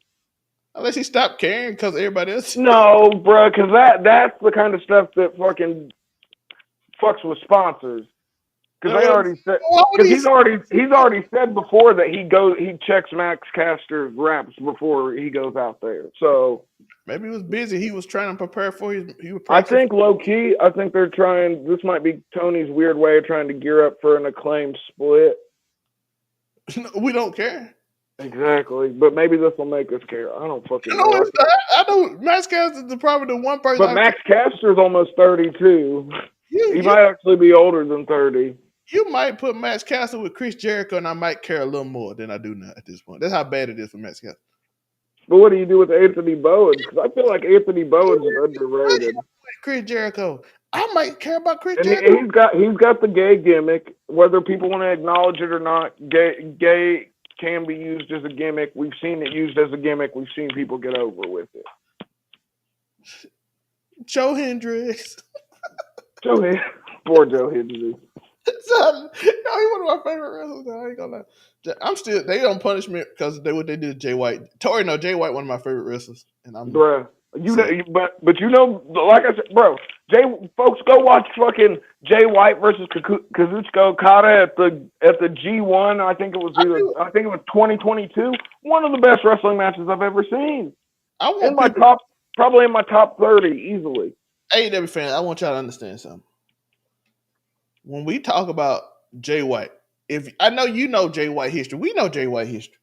Unless he stopped caring because everybody else. No, bro, because that's the kind of stuff that fucking fucks with sponsors. Because No, they already said, why would because he's already said before that he checks Max Caster's raps before he goes out there. So maybe he was busy. He was trying to prepare for his. He was I practicing. think low key, I think they're trying. This might be Tony's weird way of trying to gear up for an Acclaimed split. We don't care. Exactly, but maybe this will make us care. I don't fucking know. No, I know Max Caster is probably the one person. But Max Caster's almost 32. He You might actually be older than 30. might put Max Caster with Chris Jericho, and I might care a little more than I do now at this point. That's how bad it is for Max Caster. But what do you do with Anthony Bowen? Because I feel like Anthony Bowen is underrated. Chris Jericho, I might care about Chris And Jericho. he's got the gay gimmick. Whether people want to acknowledge it or not, gay can be used as a gimmick. We've seen it used as a gimmick. We've seen people get over with it. Joe Hendricks. Poor Joe Hendricks. Son, he's one of my favorite wrestlers. I ain't gonna lie. I'm still. They don't punish me because what they did to Jay White. Tori, no, Jay White, one of my favorite wrestlers, and I'm. Bruh, you know, but you know, like I said, bro, folks, go watch fucking Jay White versus Kazuchika Okada at the G1. I think it was 2022. One of the best wrestling matches I've ever seen. Probably in my top 30 easily. AEW fan, I want y'all to understand something. When we talk about Jay White, if I know you know Jay White history, we know Jay White history.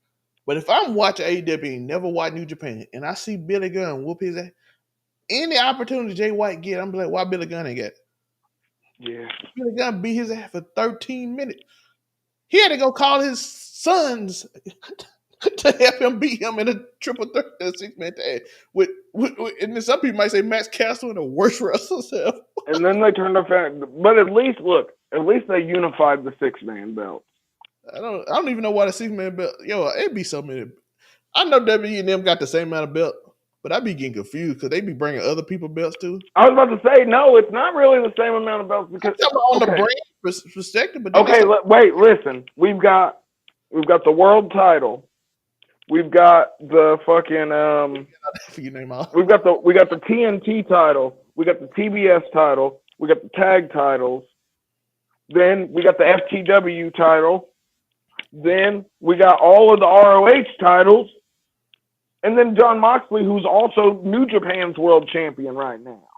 But if I'm watching AEW and never watch New Japan, and I see Billy Gunn whoop his ass, any opportunity Jay White get, I'm like, why Billy Gunn ain't get it? Yeah. Billy Gunn beat his ass for 13 minutes. He had to go call his sons to help him beat him in a triple threat, six-man tag. And then some people might say Max Caster the worst wrestlers ever. And then they turned their fan. But at least they unified the 6-man belt. I don't even know why the 6-man belt. Yo, it'd be so many. I know WWE and them got the same amount of belt, but I'd be getting confused because they be bringing other people belts too. I was about to say no, it's not really the same amount of belts because on the brand perspective. But wait, listen. We've got the world title. We've got the fucking We've got the TNT title. We got the TBS title. We got the tag titles. Then we got the FTW title. Then we got all of the ROH titles. And then Jon Moxley, who's also New Japan's world champion right now.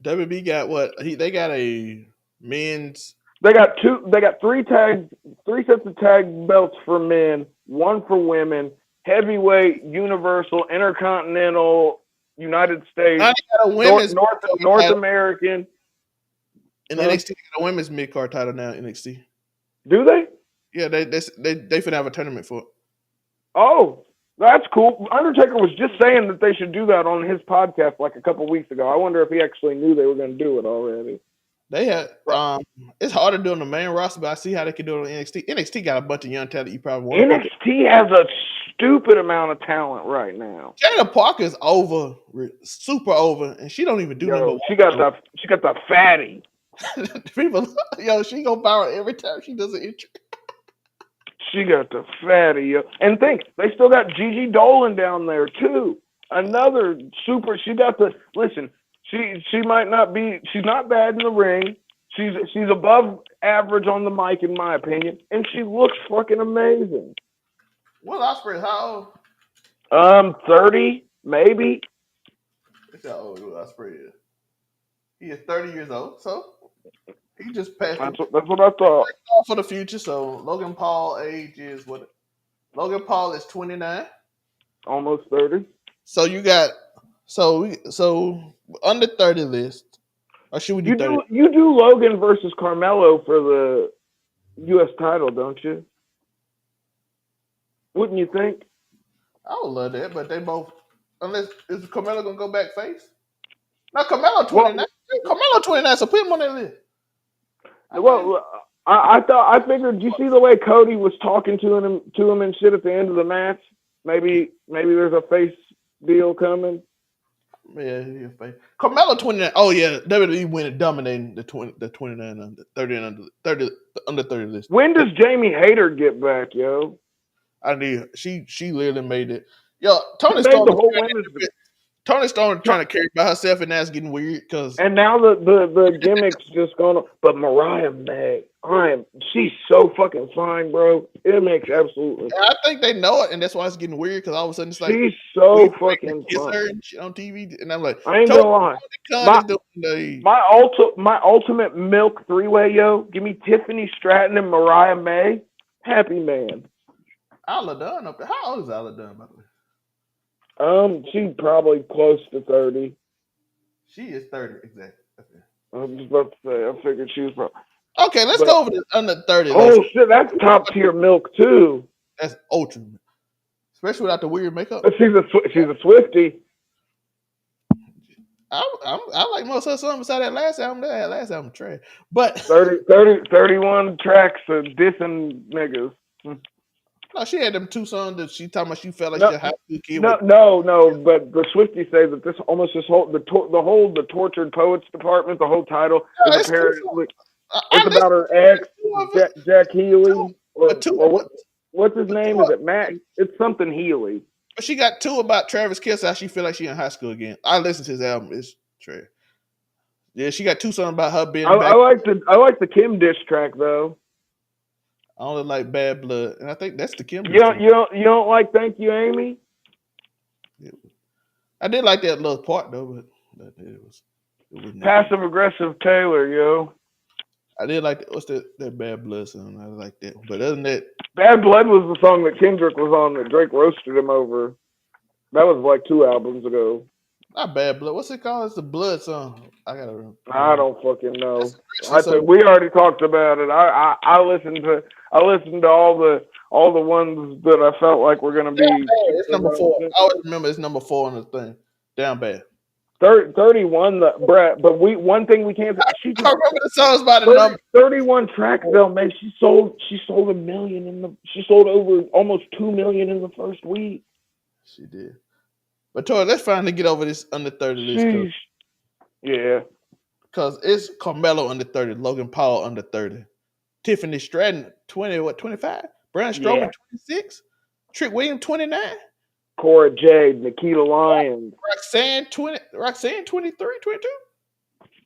WB got what? They got a men's. They got three sets of tag belts for men, one for women, heavyweight, universal, intercontinental, United States, North American. And NXT got a women's mid-card title now. NXT. Do they? Yeah, they finna have a tournament for it. Oh, that's cool. Undertaker was just saying that they should do that on his podcast like a couple weeks ago. I wonder if he actually knew they were going to do it already. They had it's hard to do on the main roster, but I see how they can do it on NXT. NXT got a bunch of young talent you probably want. NXT has a stupid amount of talent right now. Jada Parker's over, super over, and she don't even do nothing. She got the fatty. People, she go viral every time she does an intro. She got the fatty, and think they still got Gigi Dolan down there too. Another super. She got the listen. She might not be. She's not bad in the ring. She's above average on the mic, in my opinion, and she looks fucking amazing. Well, Ospreay, how old? 30 maybe. That's how old Ospreay is. He is 30 years old, so he just passed. That's what I thought. For the future, so Logan Paul age is what? Logan Paul is 29, almost 30. So you got so under 30 list, or should we do 30? You do Logan versus Carmelo for the U.S. title, don't you? Wouldn't you think? I would love that, but they both. Unless is Carmelo gonna go back face? No, Carmelo 29. Carmelo 29. So put him on that list. I figured. You see the way Cody was talking to him and shit at the end of the match. Maybe there's a face deal coming. Yeah, face. Carmelo 29. Oh yeah, WWE winning, dominating the 29 under 30 and under 30 list. When does Jamie Hayter get back, yo? She literally made it. Yo, Tony Storm. Tony Storm trying to carry by herself, and that's getting weird because. And now the gimmick's just going. But Mariah May, she's so fucking fine, bro. It makes absolutely. I think they know it, and that's why it's getting weird. Because all of a sudden it's like she's so fucking kiss fine. her and shit on TV, and I'm like, I ain't gonna lie. My ultimate milk 3-way, yo. Give me Tiffany Stratton and Mariah May. Happy man. Ala Dunn up there. How old is Ala Dunn, by the way? She's probably close to 30. She is 30, exactly. Okay. I was just about to say, I figured she was probably. Okay, let's go over this under 30. Oh shit, that's top tier milk too. That's ultra, especially without the weird makeup. But she's a Swiftie. I like most of her songs beside that last album. That last album trash. But 31 tracks of dissing niggas. No, she had them 2 songs that she talking about. She felt like she a high school kid. No. But the Swifties say that this the tortured poets department, the whole title is apparently it's about her ex, Jack Healy, or what's his name? Is it Matt? It's something Healy. But she got 2 about Travis Kelce. How she feel like she in high school again. I listened to his album. It's trash. Yeah, she got 2 songs about her being. I like the Kim diss track though. I only like Bad Blood, and I think that's the Kim. You don't like Thank You, Amy? Yeah. I did like that little part though, but it was passive aggressive Taylor, yo. I did like that Bad Blood song. I like that, but other than that, Bad Blood was the song that Kendrick was on that Drake roasted him over. That was like 2 albums ago. Not Bad Blood. What's it called? It's the Blood song. I gotta remember. I don't fucking know. I think we already talked about it. I listened to all the ones that I felt like were gonna be. It's number 4. I always remember it's number 4 on the thing. Down bad. 31, Brett. But one thing we can't. I remember the songs by the number. 31 tracks though, man. She sold $1 million she sold over almost $2 million in the first week. She did. But Tori, let's finally get over this under 30 list. Yeah. Because it's Carmelo under 30, Logan Paul under 30, Tiffany Stratton 25, Braun Strowman 26, Trick Williams 29, Cora Jade, Nikita Lyons, Roxanne 23, 22.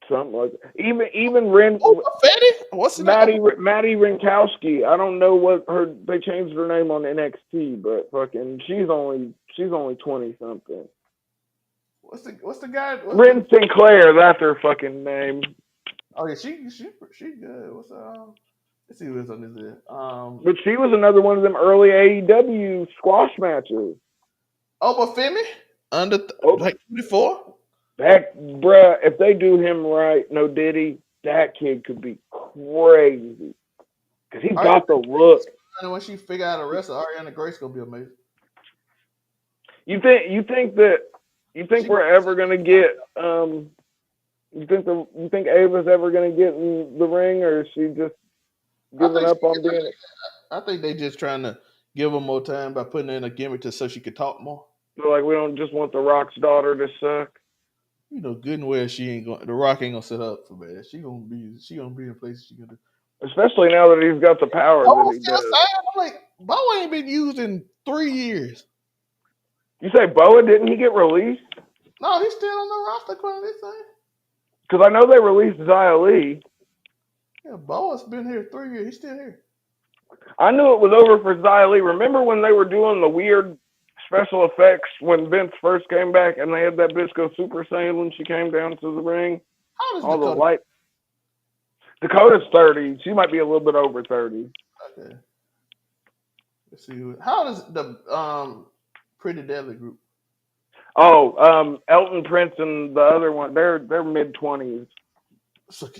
Something like that. Even Ren. What's the Maddie Rinkowski. I don't know what they changed her name on NXT, but fucking she's only 20 something. What's the guy? Ren Sinclair, that's her fucking name. Oh yeah, she good. What's let's see who's on this list. But she was another one of them early AEW squash matches. Obafemi under like 24. That bruh, if they do him right, no Diddy, that kid could be crazy. Cause he got the look. When she figure out a wrestler, Ariana Grace gonna be amazing. You think we're ever gonna get you think Ava's ever gonna get in the ring, or is she just giving up on being it? I think they just trying to give her more time by putting in a gimmick so she could talk more. So like we don't just want the Rock's daughter to suck. You know good and well the Rock ain't gonna set up for bad. She gonna be in places she gonna do. Especially now that he's got the power that he does. I'm like, Boa ain't been used in 3 years. You say Boa, didn't he get released? No, he's still on the roster according to this thing. Because I know they released Xia Li. Yeah, Boa's been here 3 years. He's still here. I knew it was over for Xia Li. Remember when they were doing the weird special effects when Vince first came back and they had that bitch go Super Saiyan when she came down to the ring? How does all the light? Dakota's 30. She might be a little bit over 30. Okay. Let's see. How does the Pretty Deadly group? Oh, Elton Prince and the other one, they're mid-20s. Look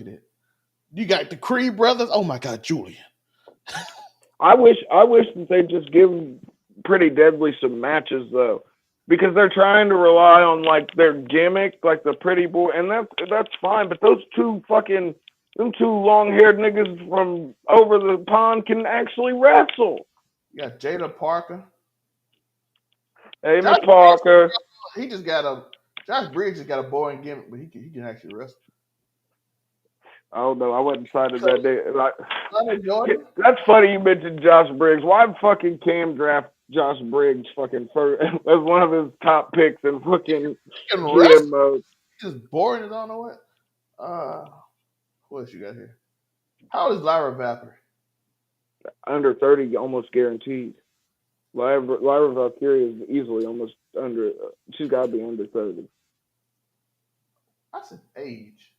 at it. You got the Creed brothers. Oh my God, Julian. I wish that they'd just give Pretty Deadly some matches though, because they're trying to rely on like their gimmick, like the Pretty Boy, and that's fine. But those two long-haired niggas from over the pond can actually wrestle. You got Jada Parker. Amos Parker. He just got Josh Briggs just got a boring gimmick, but he can actually wrestle. Oh no, I wasn't excited that day. Like, that's funny you mentioned Josh Briggs. Why fucking Cam draft Josh Briggs fucking first as one of his top picks in fucking Rest? GM mode. Just boring as I don't know what. What else you got here? How old is Lyra Vapor? Under 30, almost guaranteed. Lyra Valkyria is easily almost under. She's got to be under 30. I said age.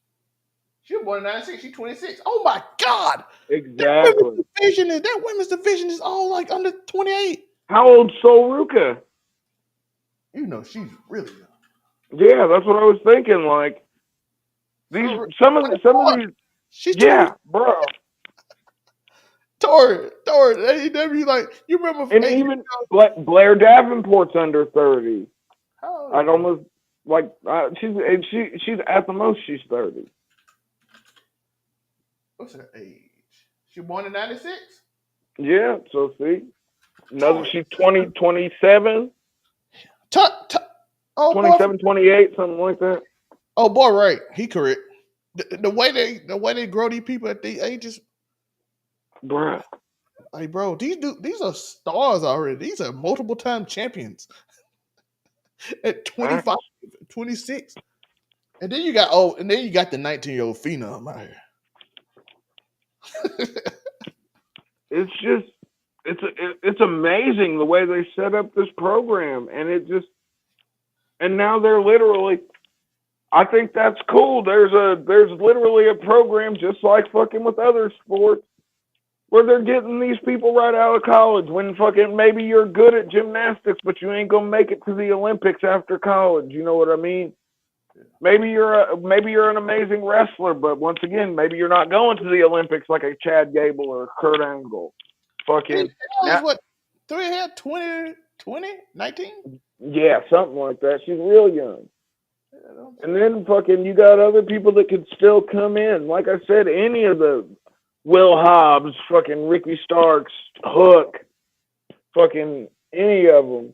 She was born in 96. She's 26. Oh my God! Exactly. That women's division is all like under 28. How old's Sol Ruka? You know she's really young. Yeah, that's what I was thinking. Like some of these. She's 20. Bro. Tori, AEW, like you remember? And even Blair Davenport's under 30. I'd almost like she's at the most she's 30. What's her age? She born in 96? Yeah, so see. She's 27. 27, 28, something like that. Oh boy, right. He correct. The way they grow these people at these ages. Bruh. Like, bro, these are stars already. These are multiple time champions. At 25, 26. And then you got the 19-year-old phenom out here. It's amazing the way they set up this program, and now they're literally. I think that's cool. There's literally a program just like fucking with other sports where they're getting these people right out of college when fucking maybe you're good at gymnastics, but you ain't gonna make it to the Olympics after college. You know what I mean? Maybe you're an amazing wrestler, but once again, maybe you're not going to the Olympics like a Chad Gable or a Kurt Angle. Fucking what? 20, 19? Yeah, something like that. She's real young. And then fucking you got other people that could still come in. Like I said, any of the Will Hobbs, fucking Ricky Starks, Hook, fucking any of them.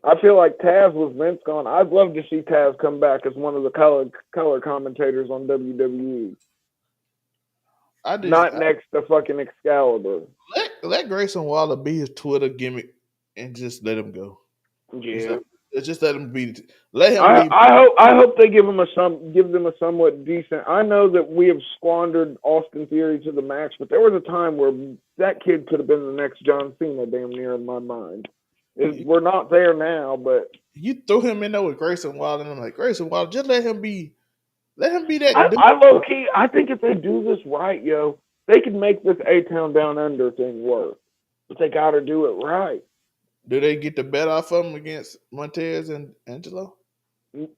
I feel like Taz with Vince gone. I'd love to see Taz come back as one of the color commentators on WWE. Not next to fucking Excalibur. Let Grayson Waller be his Twitter gimmick and just let him go. Yeah. Just let him be. Let him be. I hope they give them a somewhat decent. I know that we have squandered Austin Theory to the max, but there was a time where that kid could have been the next John Cena, damn near in my mind. We're not there now, but you threw him in there with Grayson Waller, and I'm like, Grayson Waller, just let him be. Let him be that. I think if they do this right, yo, they could make this A-Town Down Under thing work. But they got to do it right. Do they get the bet off of them against Montez and Angelo?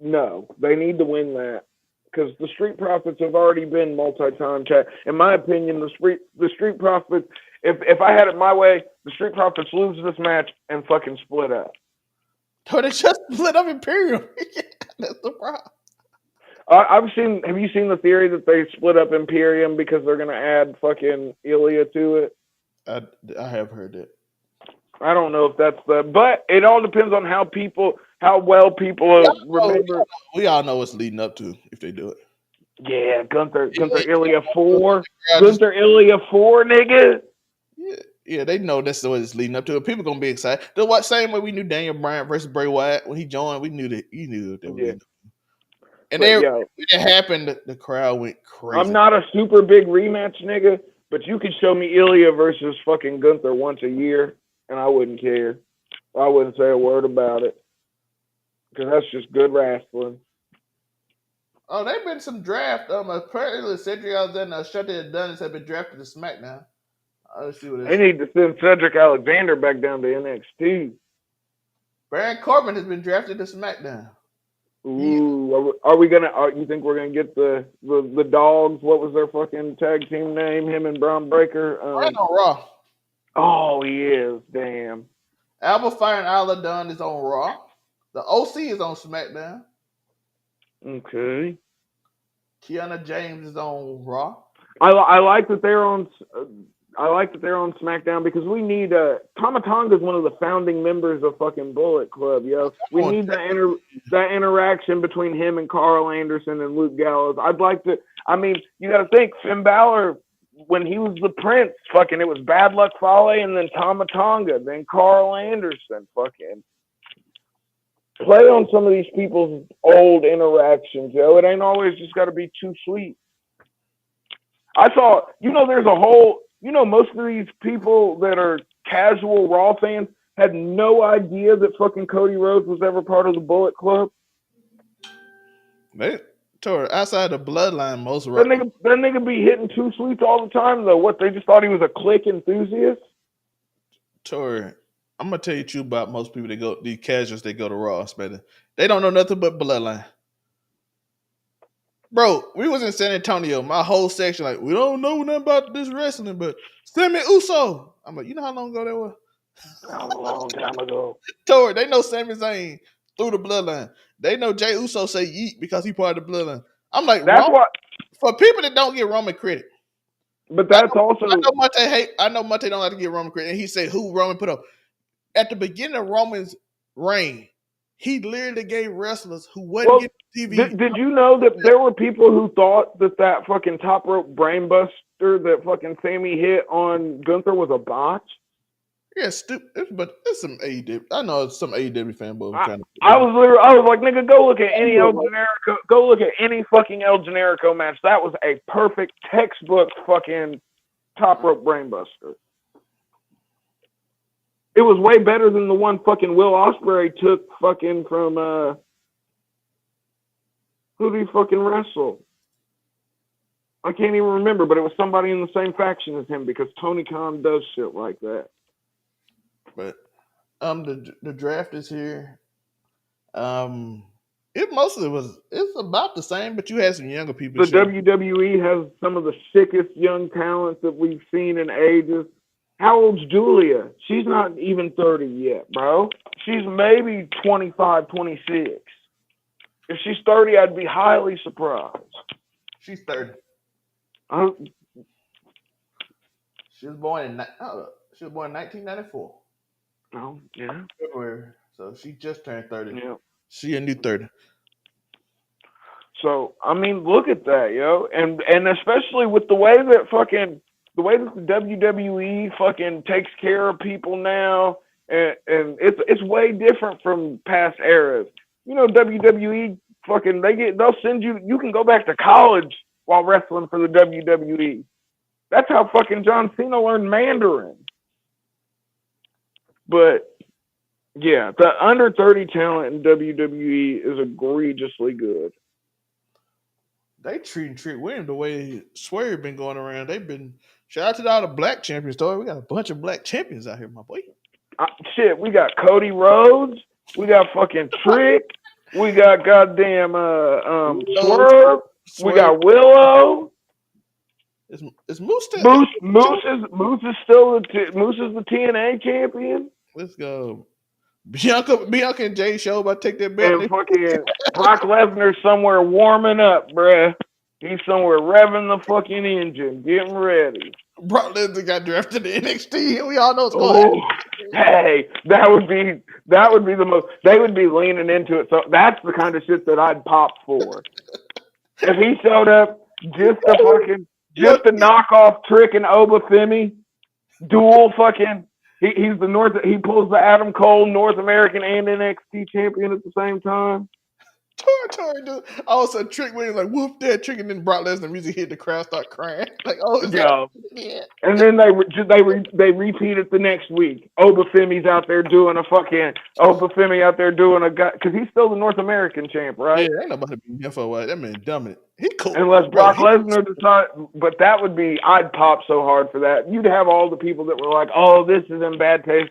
No, they need to win that because the Street Profits have already been multi-time chat. In my opinion, the Street Profits. If I had it my way, the Street Profits lose this match and fucking split up. So they just split up Imperium. That's the problem. Have you seen the theory that they split up Imperium because they're gonna add fucking Ilya to it? I have heard that. I don't know if that's but it all depends on how well people remember. We all know what's leading up to if they do it. Yeah, Gunther Ilya 4. Gunther Ilya 4, nigga. Yeah, they know that's what it's leading up to. People gonna be excited. The same way we knew Daniel Bryan versus Bray Wyatt when he joined, we knew that he knew that. Yeah. And when it happened, the crowd went crazy. I'm not a super big rematch nigga, but you could show me Ilya versus fucking Gunther once a year, and I wouldn't care. I wouldn't say a word about it because that's just good wrestling. Oh, there've been some draft. Apparently, Cedric Alexander and Shante Adonis have been drafted to SmackDown. Let's see what it is. They need to send Cedric Alexander back down to NXT. Baron Corbin has been drafted to SmackDown. Ooh, are we gonna? You think we're gonna get the Dogs? What was their fucking tag team name? Him and Braun Breaker. Right on Raw. Oh, he is. Damn. Alba Fire and Isla Dunn is on Raw. The OC is on SmackDown. Okay. Kiana James is on Raw. I like that they're on. I like that they're on SmackDown because we need Tama Tonga is one of the founding members of fucking Bullet Club, yo. We need that interaction between him and Carl Anderson and Luke Gallows. I'd like to. I mean, you got to think Finn Balor when he was the Prince, fucking, it was Bad Luck Fale and then Tama Tonga, then Carl Anderson, fucking. Play on some of these people's old interactions, yo. It ain't always just got to be too sweet. I saw, there's a whole, most of these people that are casual Raw fans had no idea that fucking Cody Rhodes was ever part of the Bullet Club. Outside the bloodline, most That nigga be hitting two sweets all the time, though. What, they just thought he was a click enthusiast? Tori, I'm gonna tell you true about most people these casuals that go to Raw, man. They don't know nothing but bloodline. Bro, we was in San Antonio, my whole section, like, we don't know nothing about this wrestling, but Sammy Uso. I'm like, you know how long ago that was? A long time ago. Tori, they know Sami Zayn through the bloodline. They know Jey Uso say yeet because he part of the bloodline. I'm like, that's what, for people that don't get Roman credit. But that's also, I know Monte don't like to get Roman credit, and he said who Roman put up at the beginning of Roman's reign. He literally gave wrestlers who wasn't getting TV. Did you know that there were people who thought that fucking top rope brainbuster that fucking Sammy hit on Gunther was a botch? Yeah, stupid. But it's some AEW. I know some AEW fanboy. I was like, nigga, go look at any El Generico. Go look at any fucking El Generico match. That was a perfect textbook fucking top rope brainbuster. It was way better than the one fucking Will Ospreay took fucking from who did he fucking wrestle? I can't even remember, but it was somebody in the same faction as him because Tony Khan does shit like that. But the draft is here. It's about the same, but you had some younger people. The WWE has some of the sickest young talents that we've seen in ages. How old's Julia? She's not even 30 yet, bro. She's maybe 25, 26. If she's 30, I'd be highly surprised. She's 30. She was born in 1994. Oh, yeah. February. So she just turned 30. Yeah. She a new 30. So, I mean, look at that, yo. And especially with the way that the WWE fucking takes care of people now, and it's way different from past eras. WWE fucking they'll send you can go back to college while wrestling for the WWE. That's how fucking John Cena learned Mandarin. But yeah, the under 30 talent in WWE is egregiously good. They treating Trick Williams the way Swerve been going around. They've been shout out to all the black champions. Story. We got a bunch of black champions out here, my boy. Shit, we got Cody Rhodes. We got fucking Trick. We got goddamn Swerve. We got Willow. Is Moose still? Moose is still Moose is the TNA champion. Let's go. Bianca and Jay show about to take their bet. And fucking Brock Lesnar somewhere warming up, bruh. He's somewhere revving the fucking engine, getting ready. Brock Lesnar got drafted to NXT. We all know what's going on. Hey, that would be the most. They would be leaning into it. So that's the kind of shit that I'd pop for. If he showed up just to knock off Trick and Obafemi, dual fucking. He pulls the Adam Cole North American and NXT champion at the same time. Tori, dude. All of a sudden, Trick Williams like whoop that Trick, and then Brock Lesnar music hit, the crowd start crying. Like, yeah. And then they repeat it the next week. Obafemi's out there doing a guy because he's still the North American champ, right? Yeah, ain't nobody being him for a while. That man dumb. He cool. Unless Brock Lesnar decides, but that would be, I'd pop so hard for that. You'd have all the people that were like, oh, this is in bad taste.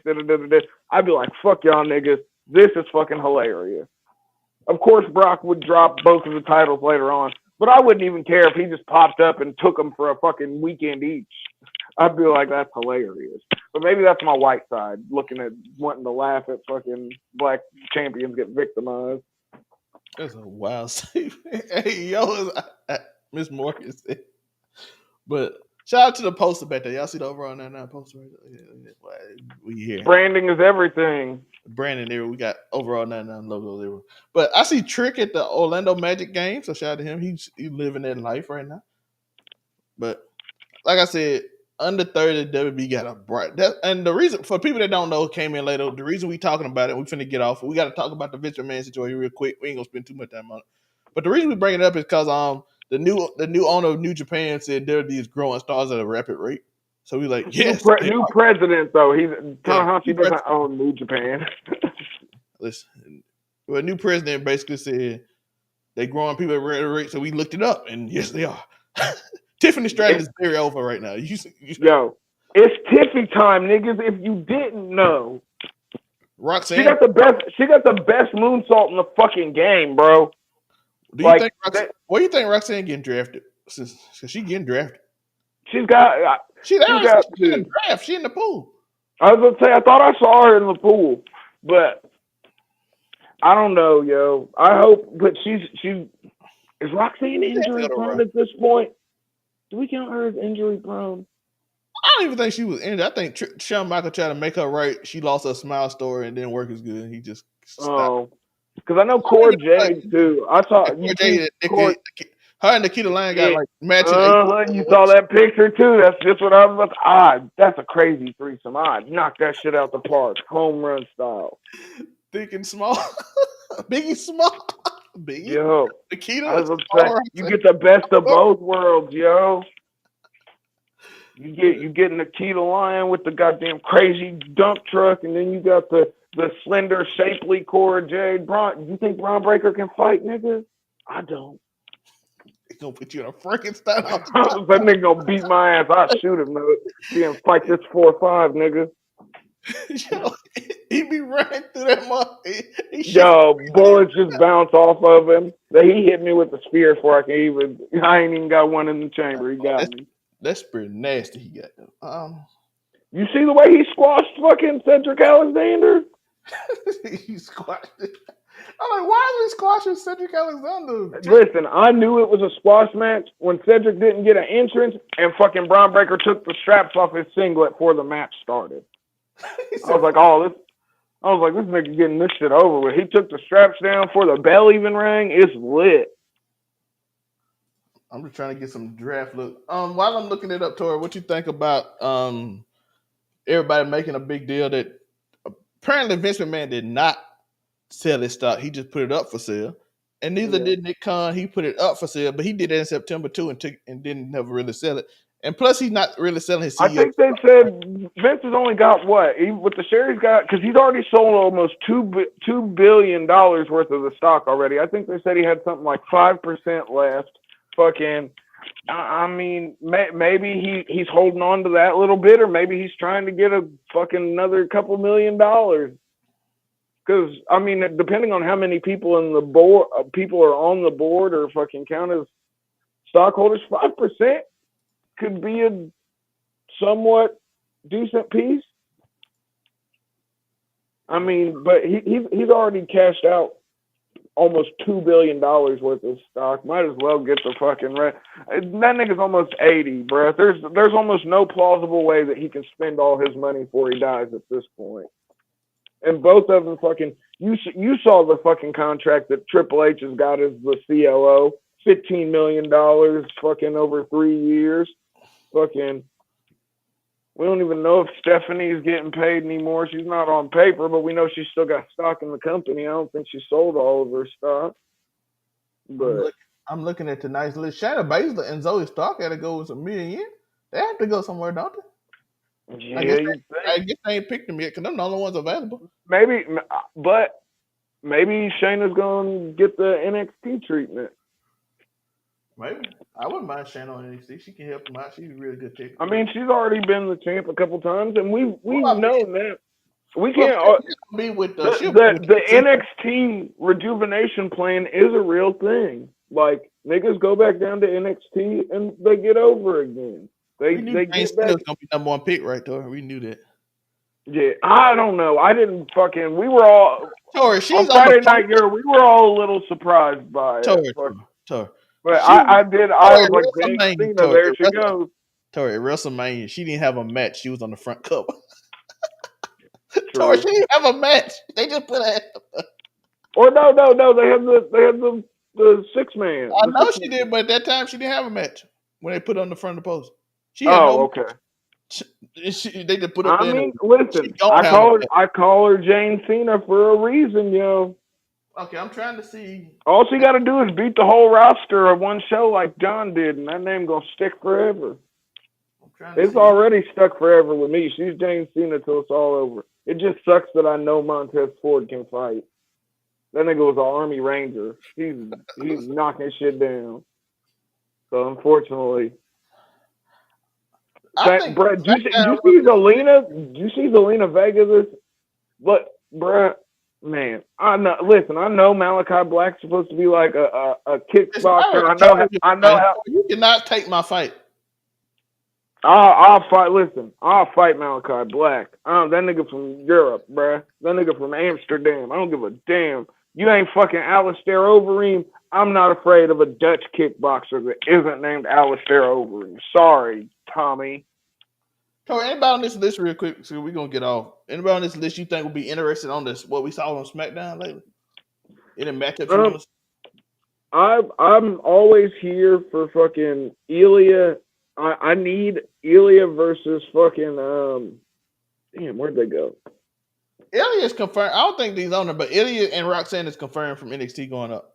I'd be like, fuck y'all niggas. This is fucking hilarious. Of course, Brock would drop both of the titles later on, but I wouldn't even care if he just popped up and took them for a fucking weekend each. I'd be like, that's hilarious. But maybe that's my white side, wanting to laugh at fucking black champions get victimized. That's a wild statement. Hey, yo, Miss Morgan said. But shout out to the poster back there. Y'all see the overall 99 poster right there? We here. Branding is everything. Branding there. We got overall 99 logo there. But I see Trick at the Orlando Magic game, so shout out to him. He's living that life right now. But like I said, under 30, WB got a bright. And the reason, for people that don't know, came in later, the reason we talking about it, we finna get off. We got to talk about the Vince McMahon situation real quick. We ain't gonna spend too much time on it. But the reason we bring it up is because the new owner of New Japan said WWE is growing stars at a rapid rate. So we like, yes, new president though. Tanahashi doesn't president. own New Japan. Listen, well, new president basically said they growing people at a rapid rate. So we looked it up, and yes, they are. Tiffany Stratton is very over right now. Yo, it's Tiffy time, niggas. If you didn't know, Roxanne, she got the best moonsault in the fucking game, bro. Do you think where do you think Roxanne getting drafted? Since she getting drafted. She in the draft. She in the pool. I was gonna say I thought I saw her in the pool, but I don't know, yo. I hope, but is Roxanne injury prone at this point? Do we count her as injury prone? I don't even think she was injured. I think Shawn Michael tried to make her right. She lost her smile story and didn't work as good. He just stopped. Because I know Cora Jade too. I saw her and Nikita Lyon got like matching. You saw that picture too. That's just what I was about. That's a crazy threesome. I knocked that shit out the park, home run style. Thinking small, Biggie small, Biggie. Yo, Nikita. You get the best of both worlds, yo. You get Nikita Lyon with the goddamn crazy dump truck, and then you got the slender, shapely Cora Jade. You think Braun Breaker can fight, nigga? I don't. He's gonna put you in a Frankenstein. That nigga gonna beat my ass. I'll shoot him, though. See him fight this 4-5, nigga. Yo, he be running through that mud. Yo, bullets just bounce off of him. He hit me with the spear before I ain't even got one in the chamber. He got me. That's pretty nasty. He got You see the way he squashed fucking Cedric Alexander? He squashed it. I'm like, why is he squashing Cedric Alexander? Listen, I knew it was a squash match when Cedric didn't get an entrance and fucking Braun Breaker took the straps off his singlet before the match started. I was like, this nigga getting this shit over with. He took the straps down before the bell even rang. It's lit. I'm just trying to get some draft look. While I'm looking it up, Tori, what you think about everybody making a big deal that apparently Vince McMahon did not sell his stock. He just put it up for sale. And neither did Nick Khan. He put it up for sale, but he did that in September too and didn't never really sell it. And plus, he's not really selling his CEO. I think they said Vince has only got what? With the shares because he's already sold almost $2 billion worth of the stock already. I think they said he had something like 5% left. Fucking, I mean, maybe he's holding on to that little bit, or maybe he's trying to get a fucking another couple $1 million. Because I mean, depending on how many people in the board, people are on the board or fucking count as stockholders, 5% could be a somewhat decent piece. I mean, but he's already cashed out almost $2 billion worth of stock. Might as well get the fucking rest. That nigga's almost 80, bro. There's almost no plausible way that he can spend all his money before he dies at this point. And both of them fucking, you saw the fucking contract that Triple H has got as the COO, $15 million fucking over 3 years. Fucking, we don't even know if Stephanie's getting paid anymore. She's not on paper, but we know she's still got stock in the company. I don't think she sold all of her stock. But I'm looking at tonight's list. Shayna Baszler and Zoe Stark got to go with $1 million. They have to go somewhere, don't they? Yeah, I guess they ain't picked them yet because they're the only ones available. Maybe Shayna's going to get the NXT treatment. Maybe. I wouldn't mind Shayna on NXT. She can help them out. She's a really good chick. I mean, she's already been the champ a couple times, and we've known that. We can't be with the NXT rejuvenation plan is a real thing. Like, niggas go back down to NXT and they get over again. They get back. Gonna be number one pick right there. We knew that. Yeah, I don't know. I didn't fucking. We were all Tori. On Friday night here. We were all a little surprised by it. Tori. But I did. I was like, dang, Cena, there she goes. Tori, at WrestleMania, she didn't have a match. She was on the front cover. Tori, she didn't have a match. They just put her. Or no. They had the 6-man. I know she did, but at that time she didn't have a match when they put her on the front of the post. She had no. okay. They just put up I there. mean, listen, I call her Jane Cena for a reason, yo. Okay, I'm trying to see. All she got to do is beat the whole roster of one show like John did, and that name gonna stick forever. It's already stuck forever with me. She's Jane Cena till it's all over. It just sucks that I know Montez Ford can fight. That nigga was an Army Ranger. He's knocking shit down. So unfortunately, Brett, do you see Zelina? Do you see Zelina Vega? But Brett, man, I know Malachi Black's supposed to be like a kickboxer. I know how you cannot take my fight. I'll fight. Listen, I'll fight Malachi Black. That nigga from Europe, bruh. That nigga from Amsterdam. I don't give a damn. You ain't fucking Alistair Overeem. I'm not afraid of a Dutch kickboxer that isn't named Alistair Overeem. Sorry, Tommy. So anybody on this list real quick, so we're going to get off. Anybody on this list you think would be interested on this, what we saw on SmackDown lately? Any matchups you want to see? I'm always here for fucking Ilya. I need Ilya versus fucking damn, where'd they go? Ilya is confirmed. I don't think these on there, but Ilya and Roxanne is confirmed from NXT going up.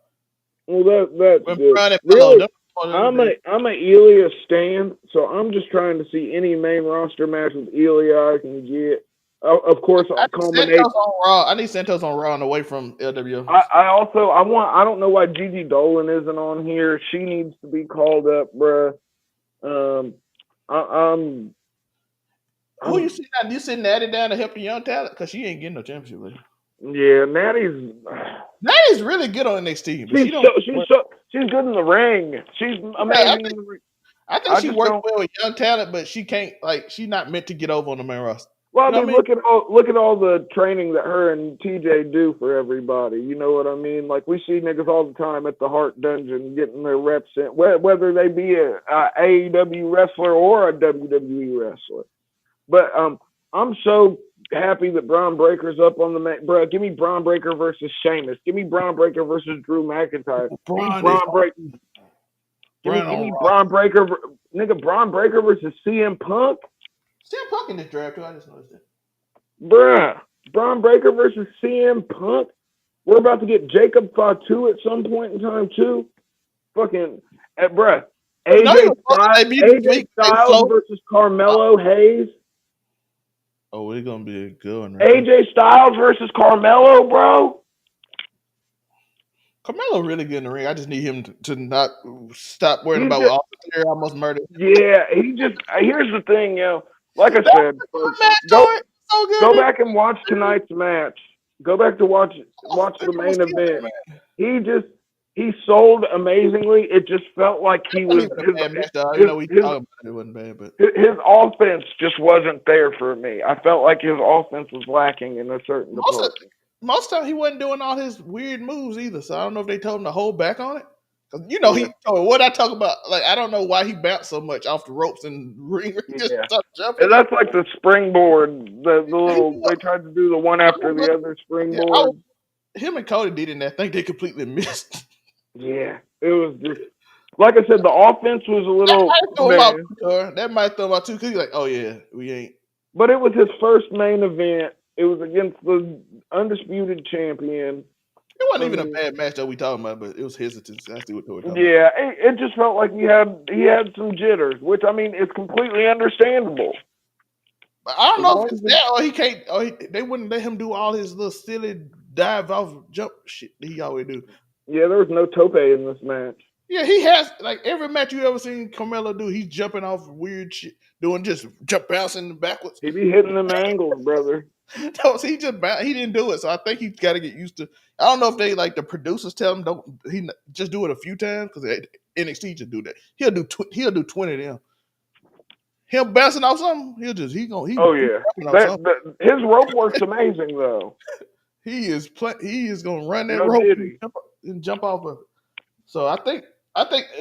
Well, that's good. Really, I'm a Ilya stan, so I'm just trying to see any main roster match with Ilya I can get. Of course, I need Santos on Raw and away from LWO. I don't know why Gigi Dolan isn't on here. She needs to be called up, bruh. Who you see now? You sitting Natty down to help the young talent because she ain't getting no championship with her. Yeah, Natty's really good on NXT. She's good in the ring. She's amazing in the ring. I think she works well with young talent, but she can't she's not meant to get over on the main roster. Well, I mean, look at all the training that her and TJ do for everybody. You know what I mean? Like we see niggas all the time at the Heart Dungeon getting their reps in, whether they be a AEW wrestler or a WWE wrestler. But I'm so happy that Braun Breaker's up on the main. Bro, give me Braun Breaker versus Sheamus. Give me Braun Breaker versus Drew McIntyre. Give me Braun Breaker. Nigga, Braun Breaker versus CM Punk. CM Punk in this draft too. I just noticed it. Bruh, Braun Breaker versus CM Punk. We're about to get Jacob Fatu at some point in time too. Fucking, bruh. AJ Styles versus Carmelo Hayes. Oh, it's gonna be a good one. Right? AJ Styles versus Carmelo, bro. Carmelo really good in the ring. I just need him to not stop worrying about all the theory almost murdered. Yeah, here's the thing, yo. Like I said, go back and watch tonight's match. Go back to watch the main event. He sold amazingly. It just felt like he was. It wasn't bad, but his offense just wasn't there for me. I felt like his offense was lacking in a certain department. Most of the time, he wasn't doing all his weird moves either. So I don't know if they told him to hold back on it. Because what I talk about. Like I don't know why he bounced so much off the ropes and ring. Just jumping. And that's like the springboard. The little they tried to do the one after the other springboard. Him and Cody did it, and I think they completely missed. Yeah, it was just like I said. The offense was a little. That might throw him out too, because he's like, "Oh yeah, we ain't." But it was his first main event. It was against the undisputed champion. It wasn't even a bad match that we talking about, but it was hesitant. That's what we're talking about. Yeah, it just felt like he had some jitters, which I mean is completely understandable. But I don't know if it's that or he can't. They wouldn't let him do all his little silly dive off jump shit that he always do. Yeah, there was no tope in this match. Yeah, he has like every match you ever seen Carmelo do. He's jumping off weird shit, doing just jump bouncing backwards. He be hitting them angles, brother. He didn't do it, so I think he's got to get used to. I don't know if they like the producers tell him he just do it a few times because NXT just do that. He'll do 20 of them. Him bouncing off something, his rope work's amazing though. He is gonna run that rope and jump off of it. So I think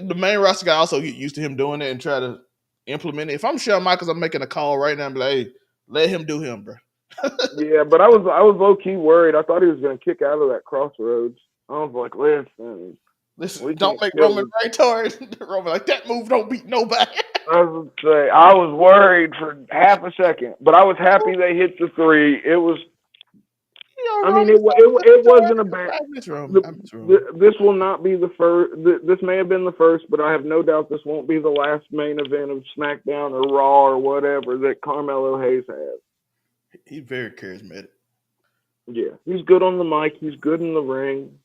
the main roster guy also get used to him doing it and try to implement it. If I'm Shawn Michaels, I'm making a call right now and be like, hey, let him do him, bro. Yeah, but I was low key worried. I thought he was gonna kick out of that crossroads. I was like, listen, don't make Roman right towards Roman like that move don't beat nobody. I was worried for half a second, but I was happy they hit the 3. It was. I mean, it wasn't a bad. I miss Roman. This will not be the first. This may have been the first, but I have no doubt this won't be the last main event of SmackDown or Raw or whatever that Carmelo Hayes has. He's very charismatic. Yeah, he's good on the mic. He's good in the ring.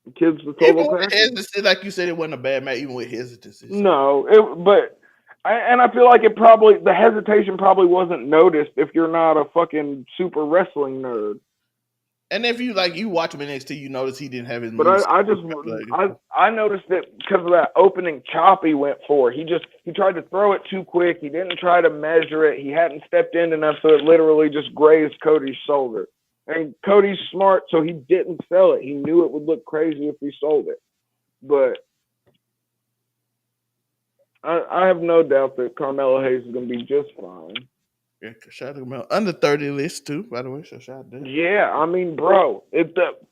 The kid's the total package. Like you said, it wasn't a bad match, even with hesitancy. No, I feel like the hesitation probably wasn't noticed if you're not a fucking super wrestling nerd. And if you watch him in NXT, you notice he didn't have his. But I noticed it because of that opening chop he went for. He tried to throw it too quick. He didn't try to measure it. He hadn't stepped in enough, so it literally just grazed Cody's shoulder. And Cody's smart, so he didn't sell it. He knew it would look crazy if he sold it. But I have no doubt that Carmelo Hayes is going to be just fine. Yeah, shout out to under 30 list too, by the way. So shout out to Yeah, I mean, bro,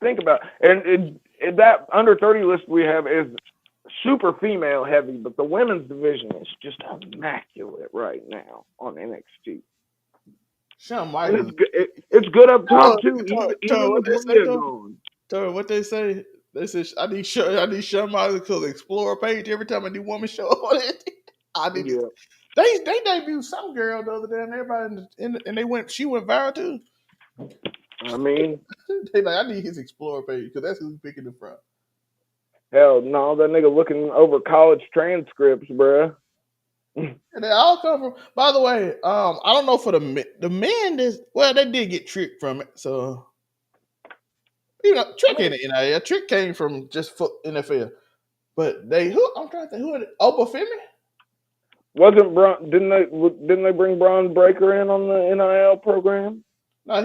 think about it. And that under 30 list we have is super female heavy, but the women's division is just immaculate right now on NXT. Shawn Michaels. It's good up top too. What they say? They said I need Shawn Michaels to explore page every time a new woman show up on it. They debuted some girl the other day, and everybody and she went viral too. I mean, I need his Explorer page because that's who's picking it from. Hell no, that nigga looking over college transcripts, bruh. And they all come from. By the way, I don't know for the men. They did get Trick from it, so Trick ain't in NIL. Trick came from just NFL, but I'm trying to think who are they? Obafemi? Wasn't Braun? Didn't they bring Braun Breaker in on the NIL program? No,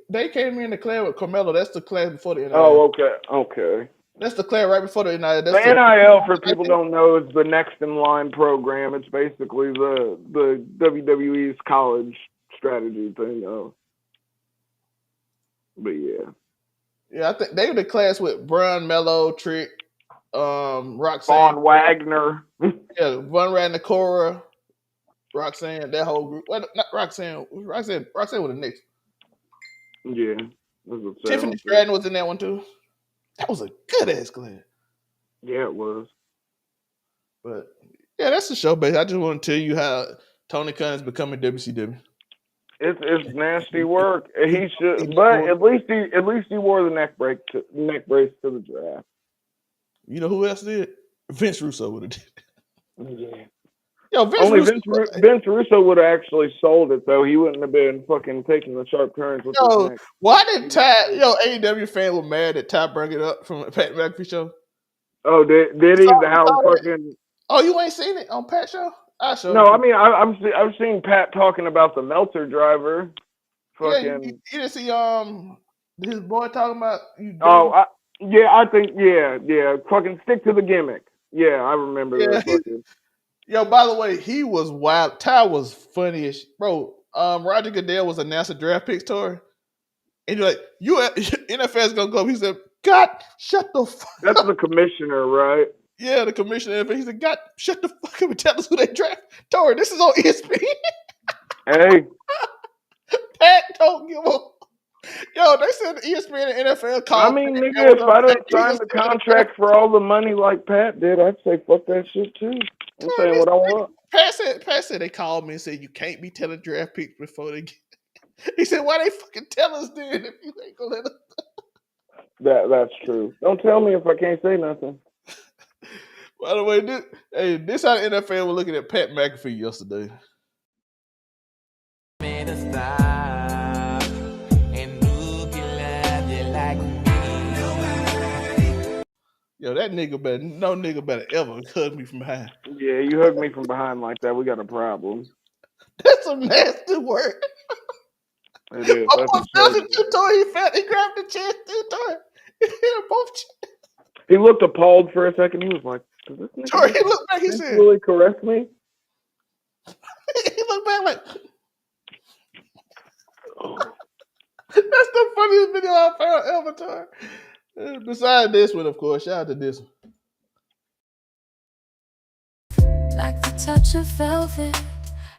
they came in the class with Carmelo. That's the class before the NIL. Oh, okay. That's the class right before the NIL. The NIL, for people who don't know, is the next in line program. It's basically the WWE's college strategy thing. But yeah. Yeah, I think they were the class with Braun, Mello, Trick, Roxanne, Von Wagner. Yeah, Von Wagner, Cora, Roxanne, that whole group. Well, not Roxanne. Roxanne was the next. Yeah. Tiffany Stratton was in that one too. That was a good ass class. Yeah, it was. But yeah, that's the show, baby. I just want to tell you how Tony Khan is becoming WCW. It's nasty work. He should, but at least he wore the neck brace to the draft. You know who else did? Vince Russo would have did. Yeah. Yo, Vince Russo would have actually sold it though. He wouldn't have been fucking taking the sharp turns with his neck. Why did AEW fan were mad that Ty brought it up from the Pat McAfee show? Oh, did he? Fucking. Oh, you ain't seen it on Pat show? No, I mean I've seen Pat talking about the Meltzer driver. Fucking. Yeah, you didn't see his boy talking about you. I think fucking stick to the gimmick. Yeah, I remember that. Fucking. Yo, by the way, he was wild. Ty was funny-ish. Bro, Roger Goodell was announcing draft picks tour. And you're like, NFL's going to go. He said, God, shut the fuck up. That's the commissioner, right? Yeah, the commissioner. He said, God, shut the fuck up and tell us who they draft. Tori, this is on ESPN. Hey. Pat don't give a... Yo, they said ESPN and NFL called. I mean, nigga, if I don't sign the contract for all the money like Pat did, I'd say fuck that shit too. I'm saying what I want. Pat said they called me and said you can't be telling draft picks before they get. He said, why they fucking tell us then if you ain't gonna let us? That's true. Don't tell me if I can't say nothing. By the way, this how the NFL was looking at Pat McAfee yesterday. Yo, that nigga better ever hug me from behind. Yeah, you hug me from behind like that, we got a problem. That's some nasty work. It is. He grabbed the chest too, both chests. He looked appalled for a second. He was like, "Does this nigga he looked back. He said, "Really correct me?" He looked back like, that's the funniest video I found ever, Tor. Besides this one, of course, shout out to this one. Like the touch of velvet,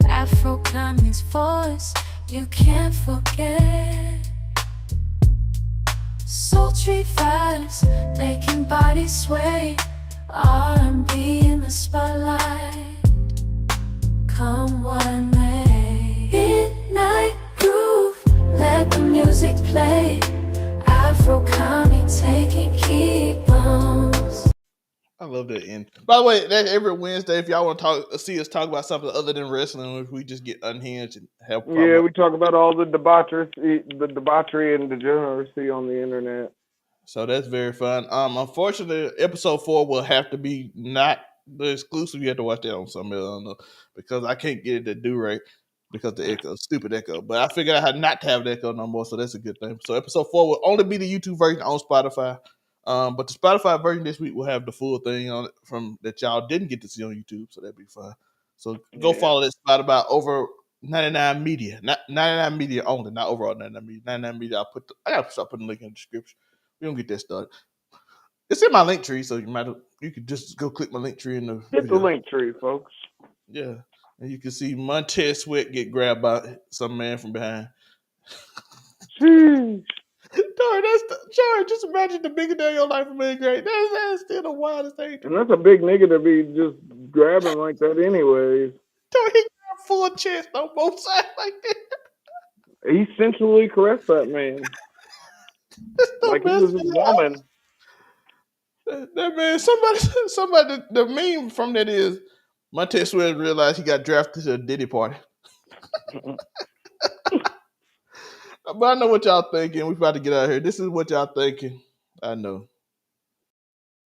Afro Kanye's voice, you can't forget. Sultry vibes, making bodies sway, R&B in the spotlight, come what may. Midnight groove, let the music play, Afro Kanye taking key bombs. I love that end. By the way, that every Wednesday, if y'all want to see us talk about something other than wrestling, if we just get unhinged and have Yeah, we talk about all the debauchery and degeneracy on the internet. So that's very fun. Unfortunately, episode 4 will have to be not the exclusive. You have to watch that on something else, because I can't get it to do right because the echo, stupid echo. But I figured out how not to have the echo no more, so that's a good thing. So episode 4 will only be the YouTube version on Spotify. But the Spotify version this week will have the full thing on it from that y'all didn't get to see on YouTube, so that'd be fun. So go follow that Spotify over 99 Media, not 99 Media only, not overall 99 Media. 99 Media, I gotta start putting the link in the description. We don't get that started. It's in my link tree, so you could just go click my link tree in the Get video. the link tree, folks. Yeah, and you can see Montez Sweat get grabbed by some man from behind. Jeez. Sorry, just imagine the biggest day of your life for being great. That's still the wildest thing. And that's a big nigga to be just grabbing like that anyways. He got full chest on both sides like that. He sensually caressed that man. Like he was a woman. That man, somebody, the meme from that is Montez Sweat realized he got drafted to a Diddy party. But I know what y'all thinking. We about to get out of here. This is what y'all thinking. I know.